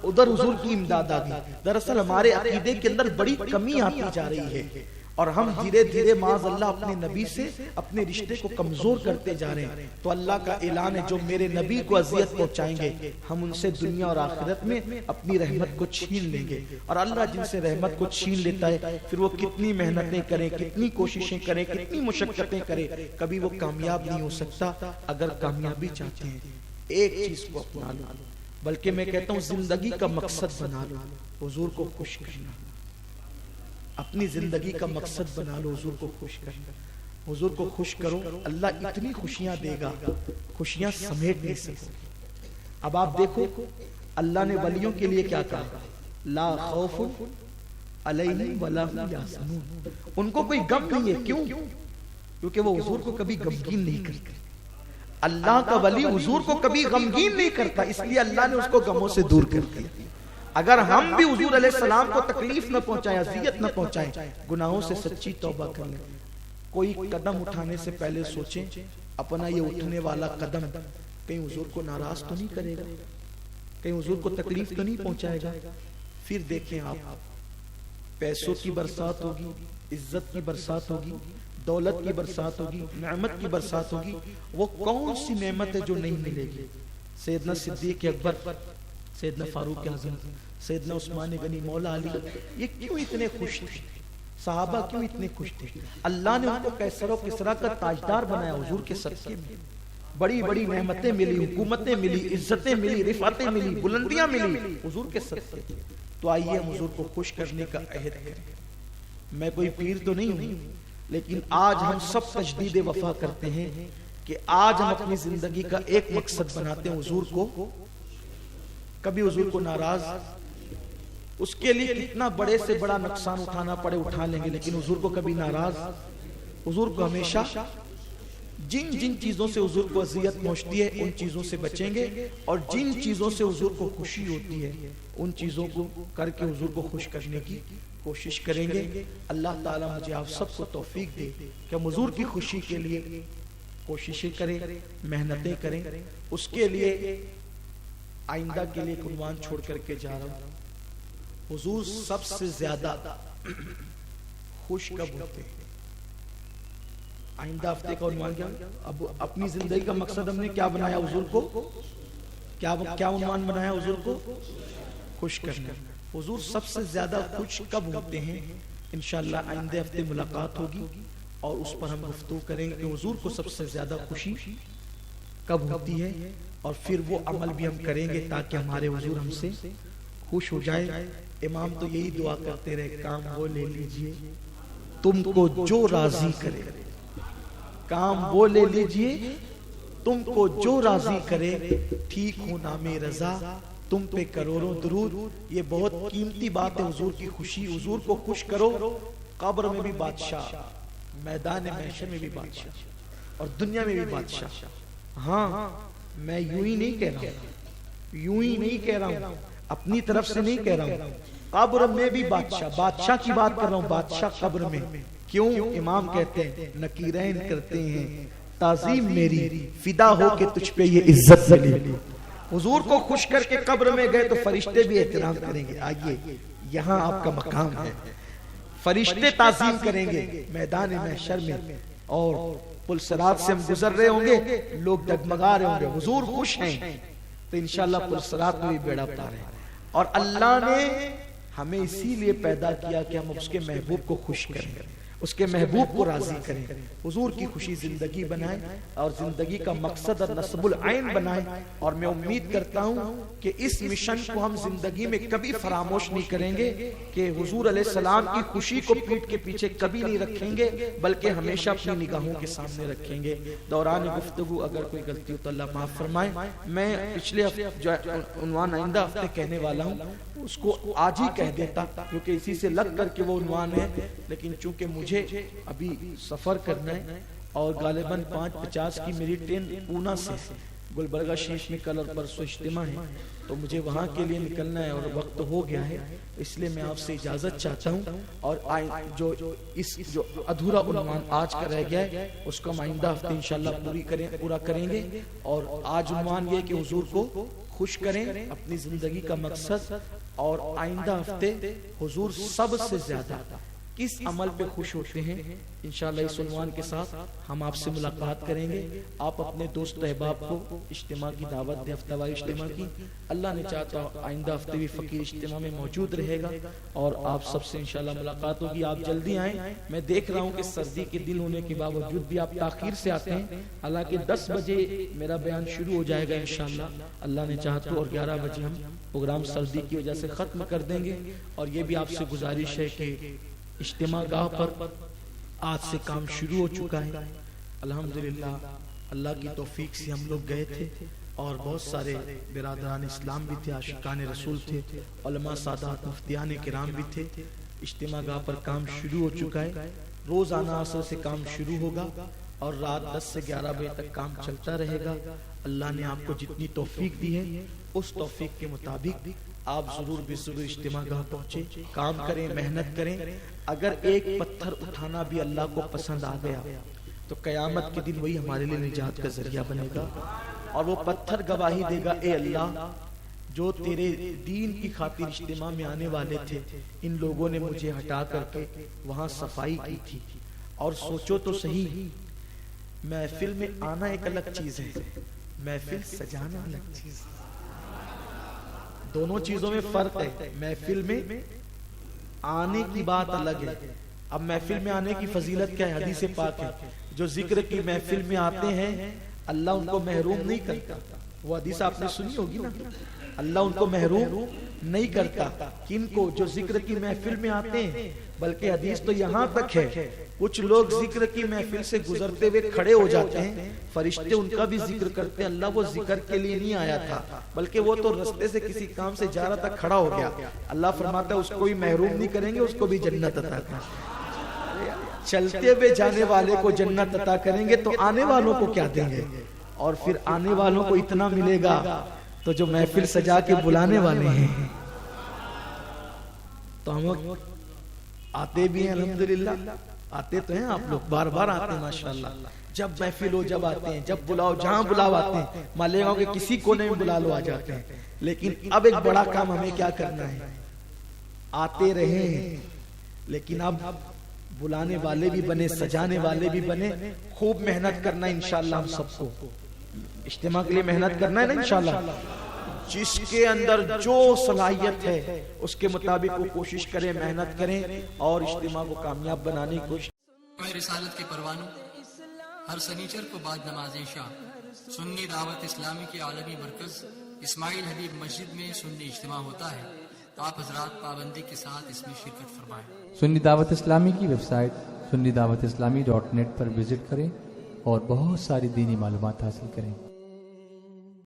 ادھر حضور کی امداد آ گئی. دراصل ہمارے عقیدے کے اندر بڑی کمی آتی جا رہی ہے اور ہم دھیرے دھیرے معاذ اللہ اپنے نبی سے اپنے رشتے کو کمزور کرتے جا رہے ہیں. تو اللہ کا اعلان ہے جو میرے نبی کو اذیت پہنچائیں گے ہم ان سے دنیا اور آخرت میں اپنی رحمت کو چھین لیں گے. اور اللہ جن سے رحمت کو چھین لیتا ہے پھر وہ کتنی محنتیں کریں، کتنی کوششیں کریں، کتنی مشقتیں کریں، کبھی وہ کامیاب نہیں ہو سکتا. اگر کامیابی چاہتے ہیں ایک چیز کو اپنا لو، بلکہ میں کہتا ہوں زندگی کا مقصد بنا لو حضور کو خوش کرنا. اپنی زندگی کا مقصد بنا لو حضور کو خوش کرنا. حضور کو خوش کرو، اللہ اتنی خوشیاں دے گا، خوشیاں سمیٹ نہیں سکو. اب آپ دیکھو اللہ نے ولیوں کے لیے کیا کہا، لا خوف علیہم ولا هم یحزنون. ان کو کوئی غم نہیں ہے. کیوں؟ کیونکہ وہ حضور کو کبھی غمگین نہیں کرتے. اللہ کا ولی حضور کو کبھی غمگین نہیں کرتا، اس لیے اللہ نے اس کو غموں سے دور کر دیا. اگر ہم بھی حضور علیہ السلام کو تکلیف نہ پہنچائیں، اذیت نہ پہنچائیں، گناہوں سے سچی توبہ کر لیں. کوئی قدم اٹھانے سے پہلے سوچیں اپنا یہ اٹھنے والا قدم کہیں حضور کو ناراض تو نہیں کرے گا، کہیں حضور کو تکلیف تو نہیں پہنچائے گا. پھر دیکھیں آپ، پیسوں کی برسات ہوگی، عزت کی برسات ہوگی، دولت کی برسات ہوگی، نعمت کی برسات ہوگی. وہ کون سی نعمت ہے جو نہیں ملے گی؟ سیدنا صدیق اکبر سیدنا فاروق اعظم، سیدنا عثمان غنی، مولا علی، یہ کیوں اتنے خوش تھے؟ صحابہ کیوں اتنے خوش تھے؟ اللہ نے ان کو کیسر و کسرا کا تاجدار بنایا حضور کے صدقے میں، بڑی بڑی نعمتیں ملی، حکومتیں ملی، عزتیں ملی، رفعتیں ملی، بلندیاں ملی حضور کے صدقے۔ تو آئیے ہم حضور کو خوش کرنے کا عہد کریں۔ میں کوئی پیر تو نہیں ہوں، لیکن آج ہم سب تجدید وفا کرتے ہیں کہ آج ہم اپنی زندگی کا ایک مقصد بناتے ہیں حضور کو، کبھی حضور کو ناراض، اس کے لیے کتنا بڑے سے بڑا نقصان اٹھانا پڑے اٹھا لیں گے، لیکن حضور کو کبھی ناراض، حضور کو ہمیشہ جن جن چیزوں سے حضور کو اذیت پہنچتی ہے ان چیزوں سے بچیں گے، اور جن چیزوں سے حضور کو خوشی ہوتی ہے ان چیزوں کو کر کے حضور کو خوش کرنے کی کوشش کریں گے۔ اللہ تعالیٰ مجھے آپ سب کو توفیق دے کہ ہم حضور کی خوشی کے لیے کوششیں کریں، محنتیں کریں۔ اس کے لیے آئندہ کے لیے ایک عنوان چھوڑ کر کے جا رہا ہوں، حضور سب سے زیادہ خوش کب ہوتے ہیں؟ آئندہ ہفتے کا عنوان کیا؟ اب اپنی زندگی کا مقصد ہم نے کیا بنایا؟ حضور کو کیا عنوان بنایا؟ حضور کو خوش کرنا۔ حضور سب سے زیادہ خوش کب ہوتے ہیں؟ انشاءاللہ آئندہ ہفتے ملاقات ہوگی اور اس پر ہم گفتگو کریں گے کہ حضور کو سب سے زیادہ خوشی کب ہوتی ہے، اور پھر وہ عمل بھی ہم کریں گے تاکہ ہمارے حضور ہم سے خوش ہو جائے۔ امام تو یہی دعا کرتے رہے، کام وہ لے لیجئے تم کو جو راضی کرے، کام وہ لے لیجئے تم کو جو راضی کرے، ٹھیک ہو نام رضا تم پہ کروڑوں درود۔ یہ بہت قیمتی بات ہے، حضور کی خوشی، حضور کو خوش کرو، قبر میں بھی بادشاہ، میدان محشر میں بھی بادشاہ، اور دنیا میں بھی بادشاہ۔ ہاں میں یوں ہی نہیں کہہ رہا ہوں، یوں ہی نہیں کہہ رہا ہوں، اپنی طرف سے نہیں کہہ رہا ہوں، قبر میں بھی بادشاہ، بادشاہ کی بات کر رہا ہوں، بادشاہ قبر میں۔ کیوں؟ امام کہتے ہیں نکیرین کرتے ہیں تعظیم میری، فدا ہو کے تجھ پہ یہ عزت ملی۔ حضور کو خوش کر کے قبر میں گئے تو فرشتے بھی احترام کریں گے، آئیے یہاں آپ کا مقام ہے، فرشتے تعظیم کریں گے میدان محشر میں، اور پل صراط سے ہم گزر رہے ہوں گے، لوگ ڈگمگا رہے ہوں گے، حضور خوش ہیں تو انشاءاللہ پل صراط میں بھی بیڑا پار ہے۔ اور اللہ نے ہمیں اسی لیے پیدا کیا کہ ہم اس کے محبوب کو خوش کریں، اس کے محبوب کو راضی کریں، حضور کی خوشی زندگی بنائیں اور زندگی کا مقصد اور نصب العین بنائیں۔ اور میں امید کرتا ہوں کہ اس مشن کو ہم زندگی میں کبھی فراموش نہیں کریں گے کہ حضور علیہ السلام کی خوشی کو پیٹ کے پیچھے کبھی نہیں رکھیں گے، بلکہ ہمیشہ اپنی نگاہوں کے سامنے رکھیں گے۔ دوران گفتگو اگر کوئی غلطی ہو تو اللہ معاف فرمائے۔ میں پچھلے جو عنوان آئندہ ہفتے کہنے والا ہوں اس کو آج ہی کہہ دیتا، کیونکہ اسی سے لگ کر کے وہ عنوان ہے، لیکن چونکہ مجھے ابھی سفر کرنا ہے اور غالباً 5:50 کی میری ٹرین پونا سے گلبرگہ شریف میں کل اور پرسوں اجتماع ہے، تو مجھے وہاں کے لیے نکلنا ہے اور وقت ہو گیا ہے، اس لیے میں آپ سے اجازت چاہتا ہوں، اور جو ادھورا عنوان آج کا رہ گیا ہے اس کو ہم آئندہ ہفتے انشاءاللہ پورا کریں گے۔ اور آج عنوان یہ کہ حضور کو خوش کریں، اپنی زندگی کا مقصد، اور آئندہ ہفتے حضور سب سے زیادہ کس عمل پہ خوش ہوتے ہیں، انشاءاللہ اس عنوان کے ساتھ ہم آپ سے ملاقات کریں گے۔ آپ اپنے دوست احباب کو اجتماع کی دعوت دیں، ہفتہ وار اجتماع کی، اللہ نے چاہتا آئندہ ہفتے بھی فقیر اجتماع میں موجود رہے گا اور آپ سب سے انشاءاللہ ملاقات ہوگی۔ آپ جلدی آئیں، میں دیکھ رہا ہوں کہ سردی کے دن ہونے کے باوجود بھی آپ تاخیر سے آتے ہیں، حالانکہ 10 بجے میرا بیان شروع ہو جائے گا انشاءاللہ اللہ نے چاہا تو، اور 11 بجے ہم پروگرام سردی کی وجہ سے ختم کر دیں گے۔ اور یہ بھی آپ سے گزارش ہے کہ اجتماع گاہ پر آج سے کام شروع ہو چکا ہے، الحمدللہ اللہ کی توفیق سے ہم لوگ گئے تھے اور بہت سارے برادران اسلام بھی تھے، عاشقان رسول تھے، علماء سادات مفتیان کرام بھی تھے۔ اجتماع گاہ پر کام شروع ہو چکا ہے، روزانہ عصر سے کام شروع ہوگا اور رات 10 سے 11 بجے تک کام چلتا رہے گا۔ اللہ نے آپ کو جتنی توفیق دی ہے اس توفیق کے مطابق آپ ضرور بے ضرور اجتماع گاہ پہنچے، کام کریں، محنت کریں۔ اگر ایک پتھر اٹھانا بھی اللہ کو پسند آ گیا تو قیامت کے دن وہی ہمارے لیے نجات کا ذریعہ بنے گا، اور وہ پتھر گواہی دے گا، اے اللہ جو تیرے دین کی خاطر اجتماع میں آنے والے تھے ان لوگوں نے مجھے ہٹا کر کے وہاں صفائی کی تھی۔ اور سوچو تو صحیح، محفل میں آنا ایک الگ چیز ہے، محفل سجانا الگ چیز ہے۔ دونوں چیزوں میں فرق ہے. محفل میں آنے کی بات الگ ہے. اب محفل میں آنے کی فضیلت کیا ہے؟ حدیث پاک ہے جو ذکر کی محفل میں آتے ہیں اللہ ان کو محروم نہیں کرتا. وہ حدیث آپ نے سنی ہوگی نا, اللہ ان کو محروم نہیں کرتا. کن کو؟ جو ذکر کی محفل میں آتے ہیں. بلکہ حدیث تو یہاں تک ہے کچھ لوگ ذکر کی محفل سے گزرتے ہوئے کھڑے ہو جاتے ہیں, فرشتے ان کا بھی ذکر کرتے ہیں. اللہ وہ ذکر کے لیے نہیں آیا تھا بلکہ وہ تو رستے سے کسی کام سے جا رہا تھا, کھڑا ہو گیا. اللہ فرماتا ہے اس کو بھی محروم نہیں کریں گے, اس کو بھی جنت عطا کریں گے. چلتے ہوئے جانے والے کو جنت عطا کریں گے تو آنے والوں کو کیا دیں گے؟ اور پھر آنے والوں کو اتنا ملے گا تو جو محفل سجا کے بلانے والے ہیں تو ہم آتے بھی ہیں الحمدللہ. آتے تو ہیں آپ لوگ, بار بار آتے ہیں ماشاءاللہ. جب محفل ہو جب آتے ہیں, جب بلاؤ جہاں بلاؤ آتے ہیں. مالیگاؤں کے کسی کونے میں بلا لو آ جاتے ہیں. لیکن اب ایک بڑا کام ہمیں کیا کرنا ہے؟ آتے رہے ہیں لیکن اب بلانے والے بھی بنے, سجانے والے بھی بنے. خوب محنت کرنا انشاءاللہ. ہم سب کو اجتماع کے لیے محنت کرنا ہے نا انشاءاللہ. جس کے اندر جو صلاحیت ہے اس کے مطابق وہ کوشش کریں, محنت کریں اور اجتماع کو کامیاب بنانے کی کوشش. رسالت کے پروانوں, ہر سنیچر کو بعد نماز عشاء سنی دعوت اسلامی کے عالمی مرکز اسماعیل حبیب مسجد میں سنی اجتماع ہوتا ہے. آپ حضرات پابندی کے ساتھ اس میں شرکت فرمائیں. سنی دعوت اسلامی کی ویب سائٹ sunnidawatisllami.net پر وزٹ کریں اور بہت ساری دینی معلومات حاصل کریں.